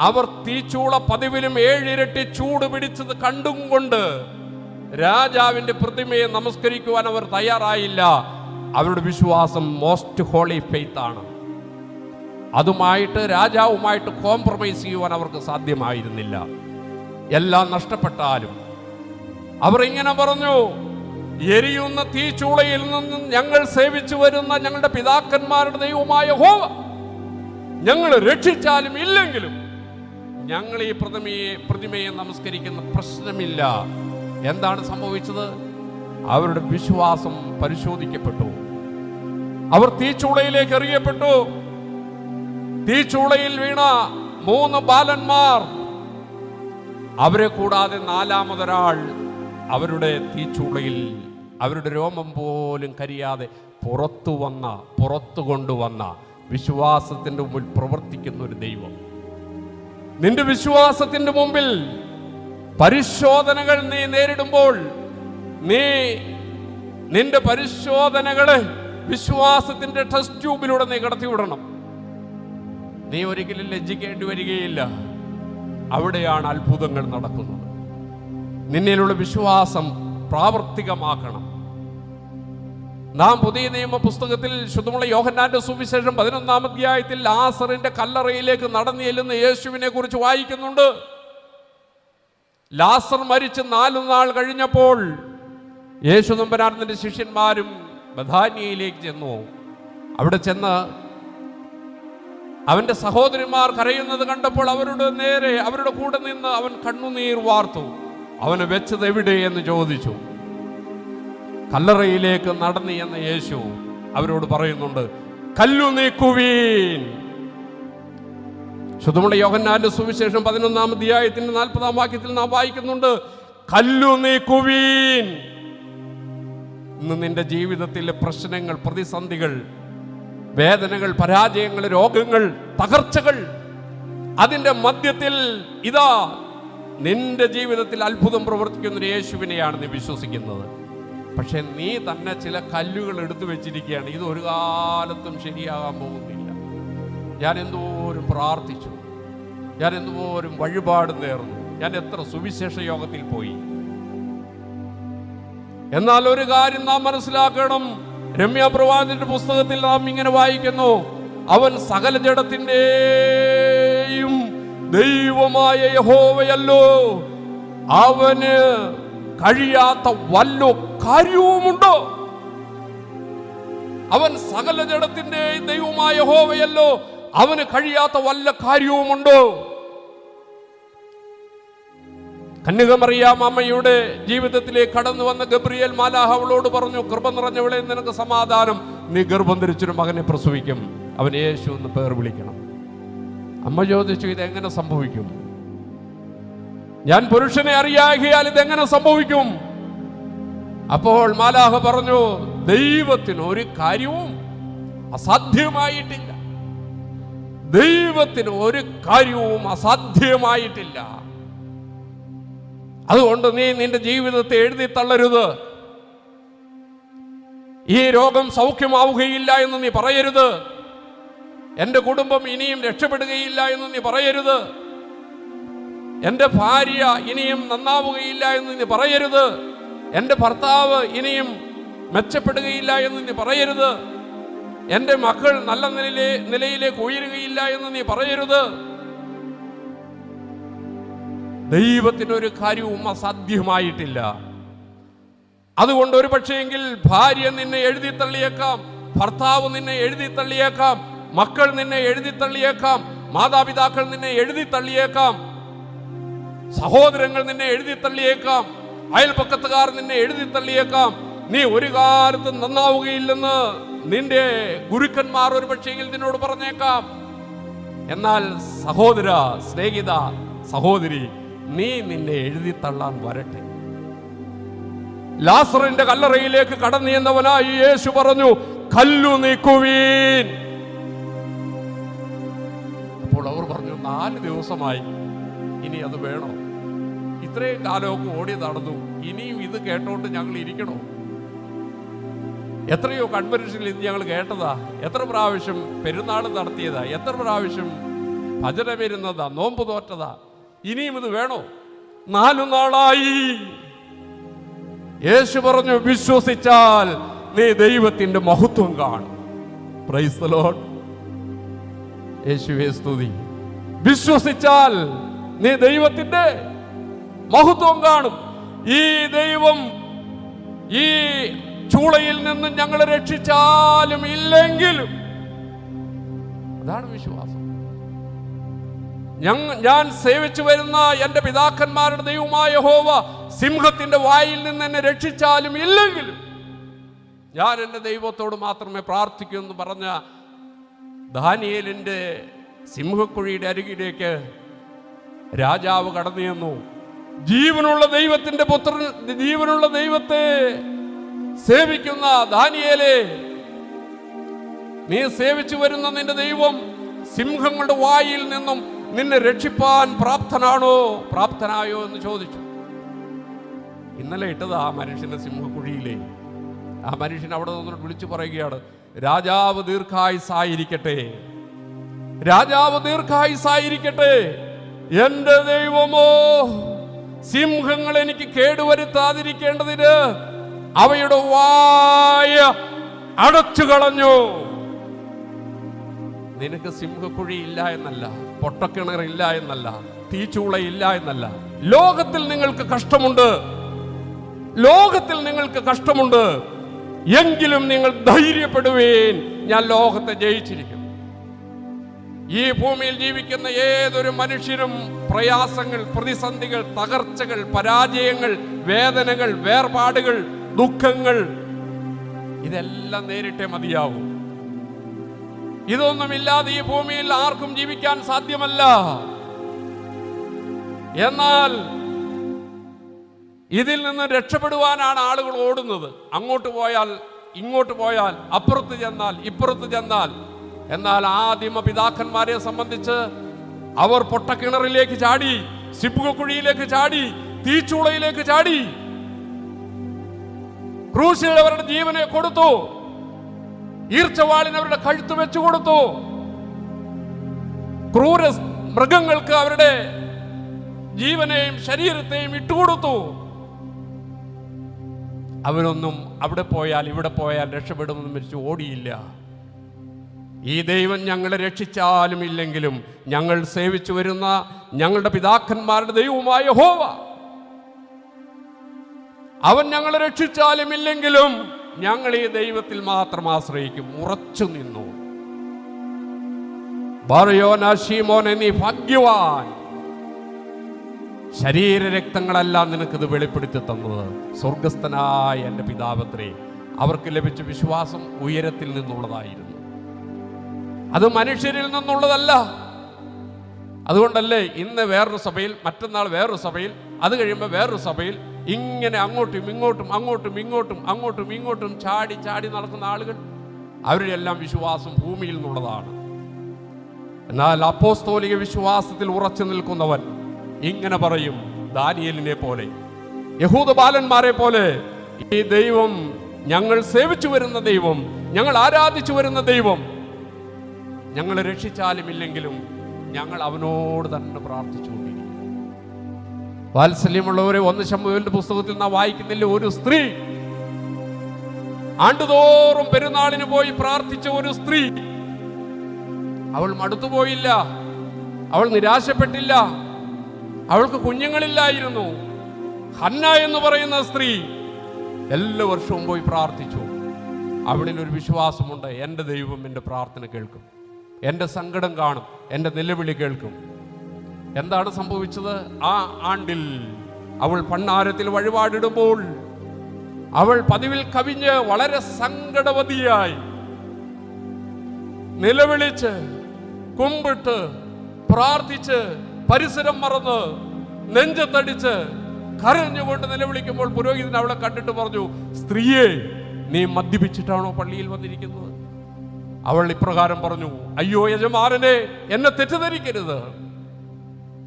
അവർ തീച്ചൂള പതിവിലും 7 ഇരട്ടി ചൂട് പിടിച്ചത് കണ്ടും കൊണ്ട് രാജാവിന്റെ പ്രതിമയെ നമസ്കരിക്കുവാൻ അവർ തയ്യാറായില്ല. അവരുടെ വിശ്വാസം മോസ്റ്റ് ഹോളി ഫെയ്ത്ത് ആണ്. അതുമായിട്ട് രാജാവുമായിട്ട് കോംപ്രമൈസ് ചെയ്യുവാൻ അവർക്ക് സാധ്യമായിരുന്നില്ല. എല്ലാം നഷ്ടപ്പെട്ടാലും അവർ ഇങ്ങനെ പറഞ്ഞു, എരിയുന്ന തീച്ചൂളയിൽ നിന്നും ഞങ്ങൾ സേവിച്ചു വരുന്ന ഞങ്ങളുടെ പിതാക്കന്മാരുടെ ദൈവമായ യഹോവ ഞങ്ങൾ രക്ഷിച്ചാലും ഇല്ലെങ്കിലും ഞങ്ങൾ ഈ പ്രതിമയെ നമസ്കരിക്കുന്ന പ്രശ്നമില്ല. എന്താണ് സംഭവിച്ചത്? അവരുടെ വിശ്വാസം പരിശോധിക്കപ്പെട്ടു. അവർ തീച്ചൂളയിലേക്ക് എറിയപ്പെട്ടു. തീച്ചൂളയിൽ വീണ 3 ബാലന്മാർ, അവരെ കൂടാതെ 4-മതൊരാൾ അവരുടെ തീച്ചൂളയിൽ അവരുടെ രോമം പോലും കരിയാതെ പുറത്തു കൊണ്ടുവന്ന വിശ്വാസത്തിന്റെ മുമ്പിൽ പ്രവർത്തിക്കുന്ന ഒരു ദൈവം. നിന്റെ വിശ്വാസത്തിന്റെ മുമ്പിൽ പരിശോധനകൾ നീ നേരിടുമ്പോൾ നിന്റെ പരിശോധനകളെ വിശ്വാസത്തിന്റെ ടെസ്റ്റ് ട്യൂബിലൂടെ നീ കടത്തിവിടണം. നീ ഒരിക്കലും ലജ്ജിക്കേണ്ടി വരികയില്ല. അവിടെയാണ് അത്ഭുതങ്ങൾ നടക്കുന്നത്. നിന്നിലുള്ള വിശ്വാസം പ്രാവർത്തികമാക്കണം. നാം പുതിയ നിയമ പുസ്തകത്തിൽ ശുദ്ധമുള്ള യോഹന്നാന്റെ സുവിശേഷം 11-ാം അധ്യായത്തിൽ ലാസറിന്റെ കല്ലറയിലേക്ക് നടന്നു ചെല്ലുന്ന യേശുവിനെ കുറിച്ച് വായിക്കുന്നുണ്ട്. ലാസർ മരിച്ച് 4 നാൾ കഴിഞ്ഞപ്പോൾ യേശു തമ്പുരാന്റെ ശിഷ്യന്മാരും ബഥാനിയയിലേക്ക് ചെന്നു. അവിടെ ചെന്ന് അവന്റെ സഹോദരിമാർ കരയുന്നത് കണ്ടപ്പോൾ അവരുടെ കൂടെ നിന്ന് അവൻ കണ്ണുനീർ വാർത്തു. അവനെ വെച്ചത് എവിടെ എന്ന് ചോദിച്ചു. കല്ലറയിലേക്ക് നടന്നു എന്ന യേശു അവരോട് പറയുന്നുണ്ട്, കല്ലു നീക്കുവീൻ. ശുദ്ധമുള്ള യോഹന്നാന്റെ സുവിശേഷം 11-ാം അധ്യായത്തിന്റെ 40-ാം വാക്യത്തിൽ നാം വായിക്കുന്നുണ്ട്, കല്ലു നീക്കുവീൻ. ഇന്ന് നിന്റെ ജീവിതത്തിലെ പ്രശ്നങ്ങൾ, പ്രതിസന്ധികൾ, വേദനകൾ, പരാജയങ്ങൾ, രോഗങ്ങൾ, തകർച്ചകൾ, അതിന്റെ മധ്യത്തിൽ ഇതാ നിന്റെ ജീവിതത്തിൽ അത്ഭുതം പ്രവർത്തിക്കുന്ന ഒരു യേശുവിനെയാണ് നീ വിശ്വസിക്കുന്നത്. പക്ഷെ നീ തന്നെ ചില കല്ലുകൾ എടുത്തു വെച്ചിരിക്കുകയാണ്. ഇത് ഒരു കാലത്തും ശരിയാകാൻ പോകുന്നില്ല. ഞാൻ എന്തോരം പ്രാർത്ഥിച്ചു, ഞാൻ എന്തോരം വഴിപാട് നേർന്നു, ഞാൻ എത്ര സുവിശേഷ യോഗത്തിൽ പോയി. എന്നാൽ ഒരു കാര്യം നാം മനസ്സിലാക്കണം. രമ്യ പ്രവാചകന്റെ പുസ്തകത്തിൽ നാം ഇങ്ങനെ വായിക്കുന്നു, അവൻ സകല ജഡത്തിന്റെയും ദൈവമായ യഹോവയല്ലോ, അവന് കഴിയാത്ത വല്ല കാര്യവുമുണ്ടോ? അവൻ സകല ജഡത്തിന്റെയും ദൈവമായ യഹോവയല്ലോ, അവന് കഴിയാത്ത വല്ല കാര്യവുമുണ്ടോ? കന്യകമറിയാം അമ്മയുടെ ജീവിതത്തിലേക്ക് കടന്നു വന്ന ഗബ്രിയേൽ മാലാഖ അവളോട് പറഞ്ഞു, കൃപ നിറഞ്ഞവളെ, നിനക്ക് സമാധാനം, നീ ഗർഭം ധരിച്ചൊരു മകനെ പ്രസവിക്കും, അവൻ യേശു എന്ന് പേർ വിളിക്കണം. അമ്മ ചോദിച്ചു, ഇതെങ്ങനെ സംഭവിക്കും? ഞാൻ പുരുഷനെ അറിയാകിയാൽ ഇതെങ്ങനെ സംഭവിക്കും? അപ്പോൾ മാലാഖ പറഞ്ഞു, ദൈവത്തിന് ഒരു കാര്യവും അസാധ്യമായിട്ടില്ല. ദൈവത്തിന് ഒരു കാര്യവും അസാധ്യമായിട്ടില്ല. അതുകൊണ്ട് നീ നിന്റെ ജീവിതത്തെ എഴുതി തള്ളരുത്. ഈ രോഗം സൗഖ്യമാവുകയില്ല എന്ന് നീ പറയരുത്. എൻ്റെ കുടുംബം ഇനിയും രക്ഷപ്പെടുകയില്ല എന്ന് നീ പറയരുത്. എൻ്റെ ഭാര്യ ഇനിയും നന്നാവുകയില്ല എന്ന് നീ പറയരുത്. എൻ്റെ ഭർത്താവ് ഇനിയും മെച്ചപ്പെടുകയില്ല എന്ന് നീ പറയരുത്. എൻ്റെ മക്കൾ നല്ല നിലയിലേക്ക് ഉയരുകയില്ല എന്ന് നീ പറയരുത്. ദൈവത്തിനൊരു കാര്യവും അസാധ്യമായിട്ടില്ല. അതുകൊണ്ട് ഒരു പക്ഷേയെങ്കിൽ ഭാര്യ നിന്നെ എഴുതി തള്ളിയേക്കാം, ഭർത്താവ് നിന്നെ എഴുതി തള്ളിയേക്കാം, മക്കൾ നിന്നെ എഴുതി തള്ളിയേക്കാം, മാതാപിതാക്കൾ നിന്നെ എഴുതി തള്ളിയേക്കാം, സഹോദരങ്ങൾ നിന്നെ എഴുതി തള്ളിയേക്കാം, അയൽപക്കത്തുകാർ നിന്നെ എഴുതി തള്ളിയേക്കാം. നീ ഒരു കാലത്തും നന്നാവുകയില്ലെന്ന് നിന്റെ ഗുരുക്കന്മാർ ഒരു പക്ഷേങ്കിൽ നിന്നോട് പറഞ്ഞേക്കാം. എന്നാൽ സഹോദര, സ്നേഹിത, സഹോദരി, നീ നിന്നെ എഴുതി തള്ളാൻ വരട്ടെ. ലാസറിന്റെ കല്ലറയിലേക്ക് കടന്നു ചെന്നവനായി യേശു പറഞ്ഞു, കല്ലു നീക്കുവീൻ. അപ്പോൾ അവർ പറഞ്ഞു, 4 ദിവസമായി, ഇനി അത് വേണോ? ഇത്രയും കാലമൊക്കെ ഓടി നടന്നു, ഇനിയും ഇത് കേട്ടോണ്ട് ഞങ്ങൾ ഇരിക്കണോ? എത്രയോ കൺവെൻഷനിൽ ഇത് ഞങ്ങൾ കേട്ടതാ, എത്ര പ്രാവശ്യം പെരുന്നാൾ നടത്തിയതാ, എത്ര പ്രാവശ്യം ഭജന വരുന്നതാ, നോമ്പ് തോറ്റതാ. ഇനിയും ഇത് വേണോ? 4 നാളായി. യേശു പറഞ്ഞു, വിശ്വസിച്ചാൽ നീ ദൈവത്തിന്റെ മഹത്വം കാണും. Praise the Lord. യേശുവേ സ്തുതി. വിശ്വസിച്ചാൽ നീ ദൈവത്തിന്റെ മഹത്വം കാണും. ഈ ദൈവം ഈ ചൂളയിൽ നിന്ന് ഞങ്ങളെ രക്ഷിച്ചാലും ഇല്ലെങ്കിലും, അതാണ് വിശ്വാസം. ഞാൻ സേവിച്ചു വരുന്ന എൻ്റെ പിതാക്കന്മാരുടെ ദൈവമായ യഹോവ സിംഹത്തിന്റെ വായിൽ നിന്ന് എന്നെ രക്ഷിച്ചാലും ഇല്ലെങ്കിലും ഞാൻ എൻ്റെ ദൈവത്തോട് മാത്രമേ പ്രാർത്ഥിക്കൂ എന്ന് പറഞ്ഞ ദാനിയേലിന്റെ സിംഹക്കുഴിയുടെ അരികിലേക്ക് രാജാവ് കടന്നു ചെന്നു. ജീവനുള്ള ദൈവത്തിന്റെ പുത്രൻ, ജീവനുള്ള ദൈവത്തെ സേവിക്കുന്ന ദാനിയേലേ, നീ സേവിച്ചു വരുന്ന നിന്റെ ദൈവം സിംഹങ്ങളുടെ വായിൽ നിന്നും നിന്നെ രക്ഷിപ്പാൻ പ്രാപ്തനായോ എന്ന് ചോദിച്ചു. ഇന്നലെ ഇട്ടത് ആ മനുഷ്യന്റെ സിംഹക്കുഴിയിലെ. ആ മനുഷ്യൻ അവിടെ നിന്ന് വിളിച്ചു പറയുകയാണ്, രാജാവ് ദീർഘായുസ്സായിരിക്കട്ടെ, രാജാവ് ദീർഘായുസ്സായിരിക്കട്ടെ. എന്റെ ദൈവമോ സിംഹങ്ങൾ എനിക്ക് കേടുവരുത്താതിരിക്കേണ്ടതിന് അവയുടെ വായ അടച്ചു കളഞ്ഞു. നിനക്ക് സിംഹക്കുഴി ഇല്ല എന്നല്ല, പൊട്ടക്കിണറില്ല എന്നല്ല, തീച്ചൂളയില്ല എന്നല്ല. ലോകത്തിൽ നിങ്ങൾക്ക് കഷ്ടമുണ്ട്, ലോകത്തിൽ നിങ്ങൾക്ക് കഷ്ടമുണ്ട്, എങ്കിലും നിങ്ങൾ ധൈര്യപ്പെടുവേൻ, ഞാൻ ലോകത്തെ ജയിച്ചിരിക്കും. ഈ ഭൂമിയിൽ ജീവിക്കുന്ന ഏതൊരു മനുഷ്യരും പ്രയാസങ്ങൾ, പ്രതിസന്ധികൾ, തകർച്ചകൾ, പരാജയങ്ങൾ, വേദനകൾ, വേർപാടുകൾ, ദുഃഖങ്ങൾ ഇതെല്ലാം നേരിട്ടേ മതിയാവും. ഇതൊന്നുമില്ലാതെ ഈ ഭൂമിയിൽ ആർക്കും ജീവിക്കാൻ സാധ്യമല്ല. എന്നാൽ ഇതിൽ നിന്ന് രക്ഷപ്പെടുവാനാണ് ആളുകൾ ഓടുന്നത്. അങ്ങോട്ട് പോയാൽ ഇങ്ങോട്ട് പോയാൽ, അപ്പുറത്ത് ചെന്നാൽ ഇപ്പുറത്ത് ചെന്നാൽ. എന്നാൽ ആദിമ പിതാക്കന്മാരെ സംബന്ധിച്ച് അവർ പൊട്ടക്കിണറിലേക്ക് ചാടി, സിംഹക്കുഴിയിലേക്ക് ചാടി, തീച്ചൂളയിലേക്ക് ചാടി, ക്രൂശിൽ അവരുടെ ജീവനെ കൊടുത്തു, ഈർച്ചവാളിന് അവരുടെ കഴുത്ത് വെച്ചു കൊടുത്തു, ക്രൂര മൃഗങ്ങൾക്ക് അവരുടെ ജീവനെയും ശരീരത്തെയും ഇട്ടുകൊടുത്തു. അവരൊന്നും അവിടെ പോയാൽ ഇവിടെ പോയാൽ രക്ഷപ്പെടുമെന്ന് മരിച്ചു ഓടിയില്ല. ഈ ദൈവം ഞങ്ങളെ രക്ഷിച്ചാലും ഇല്ലെങ്കിലും ഞങ്ങൾ സേവിച്ചു വരുന്ന ഞങ്ങളുടെ പിതാക്കന്മാരുടെ ദൈവമായ യഹോവ, അവൻ ഞങ്ങളെ രക്ഷിച്ചാലും ഇല്ലെങ്കിലും ഞങ്ങൾ ഈ ദൈവത്തിൽ മാത്രം ആശ്രയിക്കും. ഉറച്ചു നിന്നു. ബർയോനാ ശീമോനെ, നീ ഭാഗ്യവാൻ. ശരീരരക്തങ്ങളെല്ലാം നിനക്കിത് വെളിപ്പെടുത്തി തന്നത് സ്വർഗസ്ഥനായ എൻ്റെ പിതാവത്രേ. അവർക്ക് ലഭിച്ച വിശ്വാസം ഉയരത്തിൽ നിന്നുള്ളതായിരുന്നു, അത് മനുഷ്യരിൽ നിന്നുള്ളതല്ല. അതുകൊണ്ടല്ലേ ഇന്ന് വേറൊരു സഭയിൽ, മറ്റന്നാൾ വേറൊരു സഭയിൽ, അത് കഴിയുമ്പോൾ വേറൊരു സഭയിൽ, ഇങ്ങനെ അങ്ങോട്ടും ഇങ്ങോട്ടും അങ്ങോട്ടും ഇങ്ങോട്ടും അങ്ങോട്ടും ഇങ്ങോട്ടും ചാടി ചാടി നടക്കുന്ന ആളുകൾ. അവരുടെ എല്ലാം വിശ്വാസം ഭൂമിയിൽ നിന്നുള്ളതാണ്. എന്നാൽ അപ്പോസ്തോലിക വിശ്വാസത്തിൽ ഉറച്ചു നിൽക്കുന്നവൻ ഇങ്ങനെ പറയും, ദാനിയേലിനെ പോലെ, യഹൂദ ബാലന്മാരെ പോലെ, ഈ ദൈവം ഞങ്ങൾ സേവിച്ചു വരുന്ന ദൈവം, ഞങ്ങൾ ആരാധിച്ചു വരുന്ന ദൈവം ഞങ്ങളെ രക്ഷിച്ചാലും ഇല്ലെങ്കിലും ഞങ്ങൾ അവനോട് തന്നെ പ്രാർത്ഥിച്ചുകൊണ്ടിരിക്കും. വാത്സല്യമുള്ളവരെ, 1 ശമൂവേലിന്റെ പുസ്തകത്തിൽ നാം വായിക്കുന്നില്ല, ഒരു സ്ത്രീ ആണ്ടുതോറും പെരുന്നാളിന് പോയി പ്രാർത്ഥിച്ച ഒരു സ്ത്രീ. അവൾ മടുത്തുപോയില്ല, അവൾ നിരാശപ്പെട്ടില്ല, അവൾക്ക് കുഞ്ഞുങ്ങളില്ലായിരുന്നു. ഹന്ന എന്ന് പറയുന്ന സ്ത്രീ എല്ലാ വർഷവും പോയി പ്രാർത്ഥിച്ചു. അവളിൽ ഒരു വിശ്വാസമുണ്ട്, എൻ്റെ ദൈവം എൻ്റെ പ്രാർത്ഥന കേൾക്കും, എൻ്റെ സങ്കടം കാണും, എൻ്റെ നിലവിളി കേൾക്കും. എന്താണ് സംഭവിച്ചത്? ആ ആണ്ടിൽ അവൾ ഭണ്ഡാരത്തിൽ വഴിപാടിടുമ്പോൾ അവൾ പതിവിൽ കവിഞ്ഞ് വളരെ സങ്കടവതിയായി നിലവിളിച്ച് കുമ്പിട്ട് പ്രാർത്ഥിച്ച് പരിസരം മറന്ന് നെഞ്ചത്തടിച്ച് കരഞ്ഞുകൊണ്ട് നിലവിളിക്കുമ്പോൾ പുരോഹിതൻ അവളെ കണ്ടിട്ട് പറഞ്ഞു, സ്ത്രീയെ, നീ മദ്യപിച്ചിട്ടാണോ പള്ളിയിൽ വന്നിരിക്കുന്നത്? അവൾ ഇപ്രകാരം പറഞ്ഞു, അയ്യോ യജമാനനെ, എന്നെ തെറ്റിദ്ധരിക്കരുത്,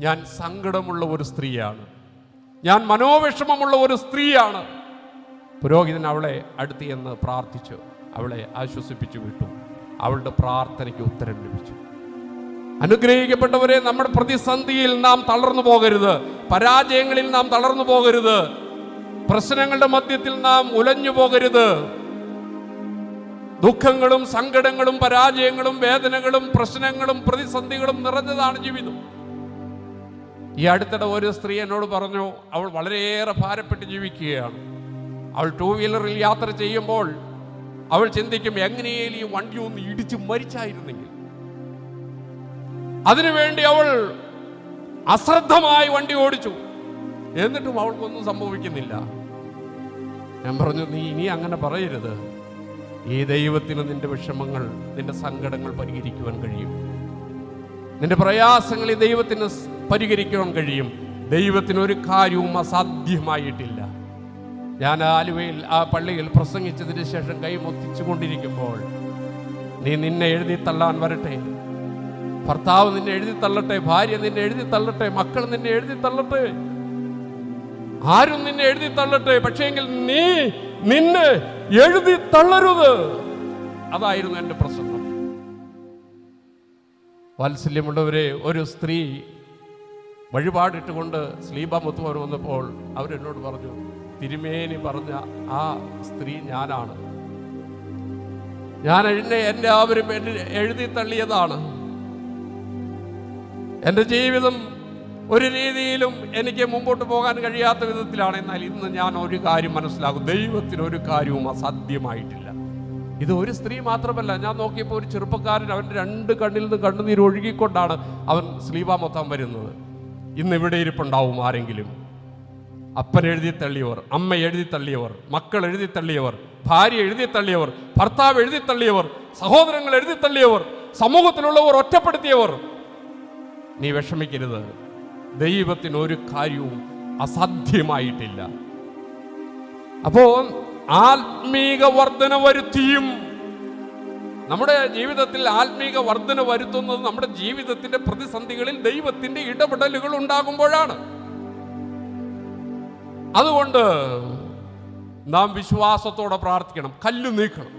ഞാൻ സങ്കടമുള്ള ഒരു സ്ത്രീയാണ്, ഞാൻ മനോവിഷമമുള്ള ഒരു സ്ത്രീയാണ്, പുരോഹിതൻ അവളെ അടുത്ത് എന്ന് പ്രാർത്ഥിച്ചു, അവളെ ആശ്വസിപ്പിച്ചു വിട്ടു. അവളുടെ പ്രാർത്ഥനയ്ക്ക് ഉത്തരം ലഭിച്ചു. അനുഗ്രഹിക്കപ്പെട്ടവരെ, നമ്മുടെ പ്രതിസന്ധിയിൽ നാം തളർന്നു പോകരുത്, പരാജയങ്ങളിൽ നാം തളർന്നു പോകരുത്, പ്രശ്നങ്ങളുടെ മധ്യത്തിൽ നാം ഉലഞ്ഞു പോകരുത്. ദുഃഖങ്ങളും സങ്കടങ്ങളും പരാജയങ്ങളും വേദനകളും പ്രശ്നങ്ങളും പ്രതിസന്ധികളും നിറഞ്ഞതാണ് ജീവിതം. ഈ അടുത്തിടെ ഒരു സ്ത്രീ എന്നോട് പറഞ്ഞു, അവൾ വളരെയേറെ ഭാരപ്പെട്ട് ജീവിക്കുകയാണ്. അവൾ 2 വീലറിൽ യാത്ര ചെയ്യുമ്പോൾ അവൾ ചിന്തിക്കും, എങ്ങനെയും ഈ വണ്ടി ഒന്ന് ഇടിച്ച് മരിച്ചായിരുന്നെങ്കിൽ. അതിനുവേണ്ടി അവൾ അശ്രദ്ധമായി വണ്ടി ഓടിച്ചു, എന്നിട്ടും അവൾക്കൊന്നും സംഭവിക്കുന്നില്ല. ഞാൻ പറഞ്ഞു, നീ ഇനി അങ്ങനെ പറയരുത്. ഈ ദൈവത്തിന് നിന്റെ വിഷമങ്ങൾ, നിന്റെ സങ്കടങ്ങൾ പരിഹരിക്കുവാൻ കഴിയും. നിന്റെ പ്രയാസങ്ങൾ ഈ ദൈവത്തിന് പരിഹരിക്കുവാൻ കഴിയും. ദൈവത്തിന് ഒരു കാര്യവും അസാധ്യമായിട്ടില്ല. ഞാൻ ആലുവയിൽ ആ പള്ളിയിൽ പ്രസംഗിച്ചതിന് ശേഷം കൈമൊത്തിച്ചു കൊണ്ടിരിക്കുമ്പോൾ, നീ നിന്നെ എഴുതി തള്ളാൻ വരട്ടെ, ഭർത്താവ് നിന്നെ എഴുതി തള്ളട്ടെ, ഭാര്യ നിന്നെ എഴുതി തള്ളട്ടെ, മക്കൾ നിന്നെ എഴുതി തള്ളട്ടെ, ആരും നിന്നെ എഴുതി തള്ളട്ടെ, പക്ഷേങ്കിൽ നീ നിന്നെ എഴുതി തള്ളരുത്. അതായിരുന്നു എൻ്റെ പ്രസംഗം. വാത്സല്യമുള്ളവരെ, ഒരു സ്ത്രീ വഴിപാടിട്ടുകൊണ്ട് സ്ലീബാമുത്തുവർ വന്നപ്പോൾ അവരെന്നോട് പറഞ്ഞു, തിരുമേനി പറഞ്ഞ ആ സ്ത്രീ ഞാനാണ്. ഞാൻ എല്ലാവരും എഴുതി തള്ളിയതാണ്. എൻ്റെ ജീവിതം ഒരു രീതിയിലും എനിക്ക് മുമ്പോട്ട് പോകാൻ കഴിയാത്ത വിധത്തിലാണ്. എന്നാൽ ഇന്ന് ഞാൻ ഒരു കാര്യം മനസ്സിലാകും, ദൈവത്തിന് ഒരു കാര്യവും അസാധ്യമായിട്ടില്ല. ഇത് ഒരു സ്ത്രീ മാത്രമല്ല. ഞാൻ നോക്കിയപ്പോൾ ഒരു ചെറുപ്പക്കാരൻ, അവൻ്റെ 2 കണ്ണിൽ നിന്ന് കണ്ണുനീർ ഒഴുകിക്കൊണ്ടാണ് അവൻ സ്ലീബ മൊത്തം വരുന്നത്. ഇന്ന് ഇവിടെ ഇരിപ്പുണ്ടാവും ആരെങ്കിലും. അപ്പൻ എഴുതി തള്ളിയവർ, അമ്മ എഴുതി തള്ളിയവർ, മക്കൾ എഴുതി തള്ളിയവർ, ഭാര്യ എഴുതി തള്ളിയവർ, ഭർത്താവ് എഴുതി തള്ളിയവർ, സഹോദരങ്ങൾ എഴുതി തള്ളിയവർ, സമൂഹത്തിലുള്ളവർ ഒറ്റപ്പെടുത്തിയവർ. നീ വിഷമിക്കരുത്, ദൈവത്തിന് ഒരു കാര്യവും അസാധ്യമായിട്ടില്ല. അപ്പോൾ ആത്മീക വർധന വരുത്തിയും, നമ്മുടെ ജീവിതത്തിൽ ആത്മീക വർധന വരുത്തുന്നത് നമ്മുടെ ജീവിതത്തിന്റെ പ്രതിസന്ധികളിൽ ദൈവത്തിന്റെ ഇടപെടലുകൾ ഉണ്ടാകുമ്പോഴാണ്. അതുകൊണ്ട് നാം വിശ്വാസത്തോടെ പ്രാർത്ഥിക്കണം, കല്ല് നീക്കണം.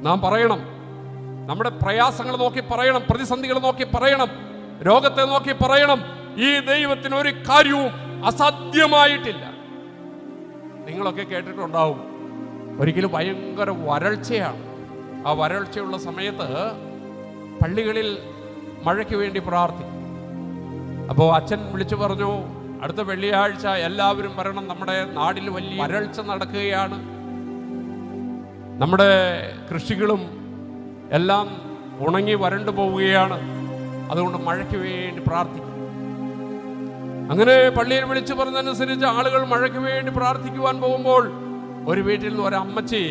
നാം പറയണം, നമ്മുടെ പ്രയാസങ്ങൾ നോക്കി പറയണം, പ്രതിസന്ധികൾ നോക്കി പറയണം, രോഗത്തെ നോക്കി പറയണം, ഈ ദൈവത്തിന് ഒരു കാര്യവും അസാധ്യമായിട്ടില്ല. നിങ്ങളൊക്കെ കേട്ടിട്ടുണ്ടാവും, ഒരിക്കലും ഭയങ്കര വരൾച്ചയാണ്. ആ വരൾച്ചയുള്ള സമയത്ത് പള്ളികളിൽ മഴയ്ക്ക് വേണ്ടി പ്രാർത്ഥിക്കും. അപ്പോൾ അച്ഛൻ വിളിച്ചു പറഞ്ഞു, അടുത്ത വെള്ളിയാഴ്ച എല്ലാവരും വരണം, നമ്മുടെ നാട്ടിൽ വലിയ വരൾച്ച നടക്കുകയാണ്, നമ്മുടെ കൃഷികളും എല്ലാം ഉണങ്ങി വരണ്ടു പോവുകയാണ്, അതുകൊണ്ട് മഴയ്ക്ക് വേണ്ടി പ്രാർത്ഥിക്കും. അങ്ങനെ പള്ളിയിൽ വിളിച്ചു പറഞ്ഞതനുസരിച്ച് ആളുകൾ മഴയ്ക്ക് വേണ്ടി പ്രാർത്ഥിക്കുവാൻ പോകുമ്പോൾ ഒരു വീട്ടിൽ നിന്ന് ഒരമ്മച്ചി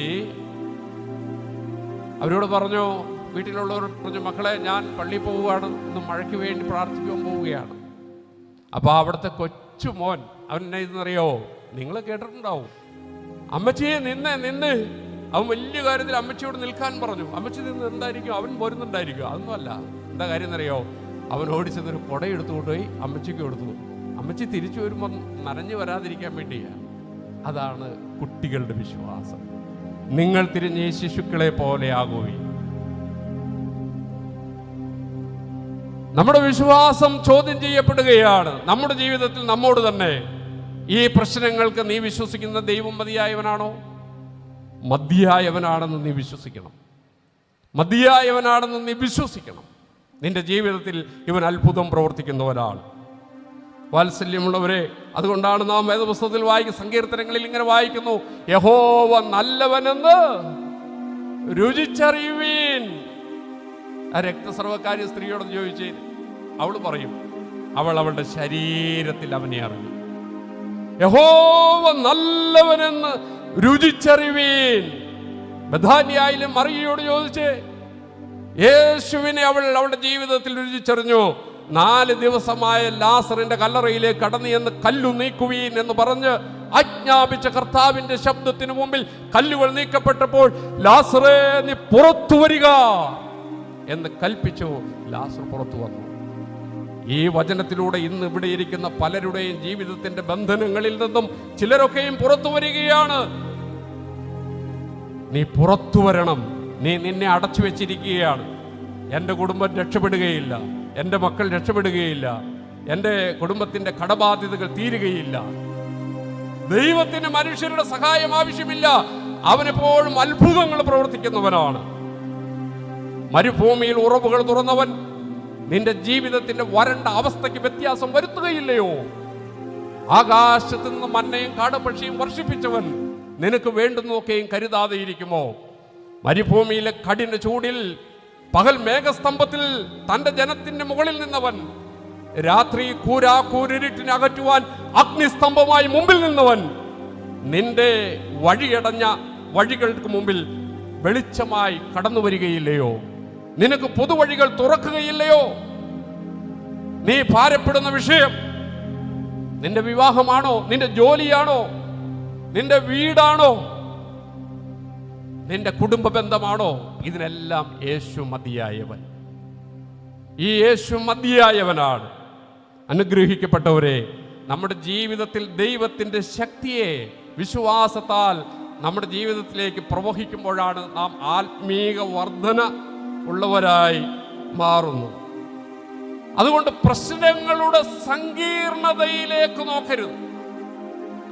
അവരോട് പറഞ്ഞു, വീട്ടിലുള്ളവർ പറഞ്ഞു, മക്കളെ ഞാൻ പള്ളിയിൽ പോവുകയാണ്, ഇന്ന് മഴയ്ക്ക് വേണ്ടി പ്രാർത്ഥിക്കുവാൻ പോവുകയാണ്. അപ്പോൾ അവിടുത്തെ കൊച്ചു മോൻ, അവൻ എന്നെ ഇതെന്നറിയോ, നിങ്ങൾ കേട്ടിട്ടുണ്ടാവും, അമ്മച്ചിയെ നിന്ന് അവൻ വലിയ കാര്യത്തിൽ അമ്മച്ചിയോട് നിൽക്കാൻ പറഞ്ഞു. അമ്മച്ചി നിന്ന് എന്തായിരിക്കും, അവൻ പോരുന്നുണ്ടായിരിക്കും. അതൊന്നുമല്ല, എന്താ കാര്യം എന്നറിയോ, അവൻ ഓടിച്ചെന്നൊരു കുട എടുത്തു കൊണ്ടുപോയി അമ്മച്ചിക്ക് കൊടുത്തു. അമ്മച്ചി തിരിച്ചു വരുമ്പോൾ നനഞ്ഞു വരാതിരിക്കാൻ വേണ്ടിയാണ്. അതാണ് കുട്ടികളുടെ വിശ്വാസം. നിങ്ങൾ തിരിഞ്ഞ് ശിശുക്കളെ പോലെ ആകുകയും. നമ്മുടെ വിശ്വാസം ചോദ്യം ചെയ്യപ്പെടുകയാണ് നമ്മുടെ ജീവിതത്തിൽ നമ്മോട് തന്നെ. ഈ പ്രശ്നങ്ങൾക്ക് നീ വിശ്വസിക്കുന്ന ദൈവം മതിയായവനാണോ? മതിയായവനാണെന്ന് നീ വിശ്വസിക്കണം. മതിയായവനാണെന്ന് നീ വിശ്വസിക്കണം. നിന്റെ ജീവിതത്തിൽ ഇവൻ അത്ഭുതം പ്രവർത്തിക്കുന്നവനാണ്. വാത്സല്യമുള്ളവരെ, അതുകൊണ്ടാണ് നാം വേദപുസ്തകത്തിൽ വായിക്കുന്ന സങ്കീർത്തനങ്ങളിൽ ഇങ്ങനെ വായിക്കുന്നു, യഹോവ നല്ലവനെന്ന് രുചിച്ചറിയുവീൻ. ആ രക്തസ്രവക്കാരി സ്ത്രീയോട് ചോദിച്ചേ, അവൾ പറയും, അവളുടെ ശരീരത്തിൽ അവനെ അറിഞ്ഞു. യഹോവ നല്ലവനെന്ന് രുചിച്ചറിവീൻ. ബഥാന്യയിലെ മറിയയോട് ചോദിച്ചേ, യേശുവിനെ അവളുടെ ജീവിതത്തിൽ രുചിച്ചറിഞ്ഞു. 4 ദിവസമായ ലാസറിന്റെ കല്ലറയിലേക്ക് കടന്നു എന്ന് കല്ലു നീക്കുവീൻ എന്ന് പറഞ്ഞ് ആജ്ഞാപിച്ച കർത്താവിന്റെ ശബ്ദത്തിന് മുമ്പിൽ കല്ലുകൾ നീക്കപ്പെട്ടപ്പോൾ, ലാസറേ നീ പുറത്തു വരിക എന്ന് കൽപ്പിച്ചു. ലാസർ പുറത്തു വന്നു. ഈ വചനത്തിലൂടെ ഇന്ന് ഇവിടെ ഇരിക്കുന്ന പലരുടെയും ജീവിതത്തിന്റെ ബന്ധനങ്ങളിൽ നിന്നും ചിലരൊക്കെയും പുറത്തു വരികയാണ്. നീ പുറത്തു വരണം. നീ നിന്നെ അടച്ചു വെച്ചിരിക്കുകയാണ്. എൻ്റെ കുടുംബം രക്ഷപ്പെടുകയില്ല, എൻ്റെ മക്കൾ രക്ഷപ്പെടുകയില്ല, എൻ്റെ കുടുംബത്തിൻ്റെ കടബാധ്യതകൾ തീരുകയില്ല. ദൈവത്തിന് മനുഷ്യരുടെ സഹായം ആവശ്യമില്ല. അവനെപ്പോഴും അത്ഭുതങ്ങൾ പ്രവർത്തിക്കുന്നവനാണ്. മരുഭൂമിയിൽ ഉറവുകൾ തുറന്നവൻ നിന്റെ ജീവിതത്തിന്റെ വരണ്ട അവസ്ഥയ്ക്ക് വ്യത്യാസം വരുത്തുകയില്ലയോ? ആകാശത്തു നിന്ന് മന്നയും കാടപ്പക്ഷിയും വർഷിപ്പിച്ചവൻ നിനക്ക് വേണ്ടുന്നൊക്കെയും കരുതാതെ ഇരിക്കുമോ? മരുഭൂമിയിലെ കഠിന ചൂടിൽ പകൽ മേഘസ്തംഭത്തിൽ തന്റെ ജനത്തിന്റെ മുകളിൽ നിന്നവൻ, രാത്രി കൂരിരുട്ടിനെ അകറ്റുവാൻ അഗ്നിസ്തംഭമായി മുമ്പിൽ നിന്നവൻ, നിന്റെ വഴിയടഞ്ഞ വഴികൾക്ക് മുമ്പിൽ വെളിച്ചമായി കടന്നു വരികയില്ലയോ? നിനക്ക് പൊതുവഴികൾ തുറക്കുകയില്ലയോ? നീ ഭാരപ്പെടുന്ന വിഷയം നിന്റെ വിവാഹമാണോ, നിന്റെ ജോലിയാണോ, നിന്റെ വീടാണോ, നിന്റെ കുടുംബ ബന്ധമാണോ? ഇതിനെല്ലാം യേശു മതിയായവൻ. ഈ യേശു മതിയായവനാണ്. അനുഗ്രഹിക്കപ്പെട്ടവരെ, നമ്മുടെ ജീവിതത്തിൽ ദൈവത്തിൻ്റെ ശക്തിയെ വിശ്വാസത്താൽ നമ്മുടെ ജീവിതത്തിലേക്ക് പ്രവഹിക്കുമ്പോഴാണ് നാം ആത്മീക വർധന ഉള്ളവരായി മാറുന്നു. അതുകൊണ്ട് പ്രശ്നങ്ങളുടെ സങ്കീർണതയിലേക്ക് നോക്കരുത്,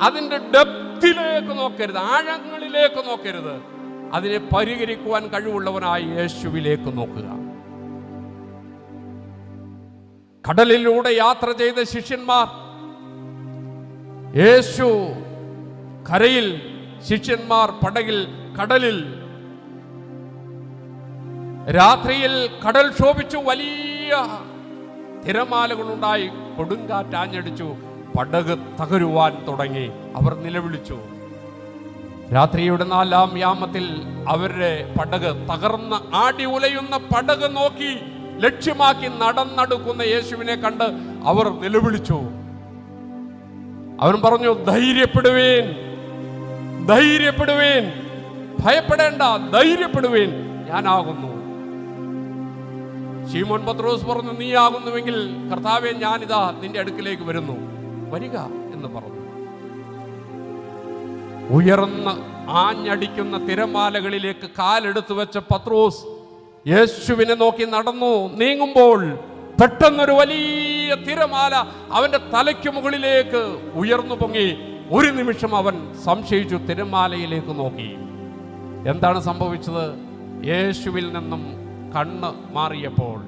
അതിൻ്റെ ഡെപ്തിലേക്ക് നോക്കരുത്, ആഴങ്ങളിലേക്ക് നോക്കരുത്. അതിനെ പരിഹരിക്കുവാൻ കഴിവുള്ളവനായി യേശുവിലേക്ക് നോക്കുക. കടലിലൂടെ യാത്ര ചെയ്ത ശിഷ്യന്മാർ, യേശു കരയിൽ, ശിഷ്യന്മാർ പടകിൽ, കടലിൽ. രാത്രിയിൽ കടൽ ക്ഷോഭിച്ചു, വലിയ തിരമാലകളുണ്ടായി, കൊടുങ്കാറ്റാഞ്ഞടിച്ചു, പടക് തകരുവാൻ തുടങ്ങി. അവർ നിലവിളിച്ചു. രാത്രിയുടെ 4-ാം യാമത്തിൽ അവരുടെ പടക് തകർന്ന് ആടി ഉലയുന്ന പടക് നോക്കി ലക്ഷ്യമാക്കി നടന്നെടുക്കുന്ന യേശുവിനെ കണ്ട് അവർ നിലവിളിച്ചു. അവൻ പറഞ്ഞു, ധൈര്യപ്പെടുവേൻ, ധൈര്യപ്പെടുവേൻ, ഭയപ്പെടേണ്ട, ധൈര്യപ്പെടുവേൻ, ഞാനാകുന്നു. ശീമോൻ പത്രോസ് പറഞ്ഞു, നീ ആകുന്നുവെങ്കിൽ കർത്താവേ, ഞാനിതാ നിന്റെ അടുക്കിലേക്ക് വരുന്നു, വരിക എന്ന് പറഞ്ഞു. ഉയർന്ന് ആഞ്ഞടിക്കുന്ന തിരമാലകളിലേക്ക് കാലെടുത്തു വെച്ച പത്രോസ് യേശുവിനെ നോക്കി നടന്നു നീങ്ങുമ്പോൾ പെട്ടെന്നൊരു വലിയ തിരമാല അവന്റെ തലയ്ക്ക് മുകളിലേക്ക് ഉയർന്നു പൊങ്ങി. ഒരു നിമിഷം അവൻ സംശയിച്ചു, തിരമാലയിലേക്ക് നോക്കി. എന്താണ് സംഭവിച്ചത്? യേശുവിൽ നിന്നും കണ്ണ് മാറിയപ്പോൾ,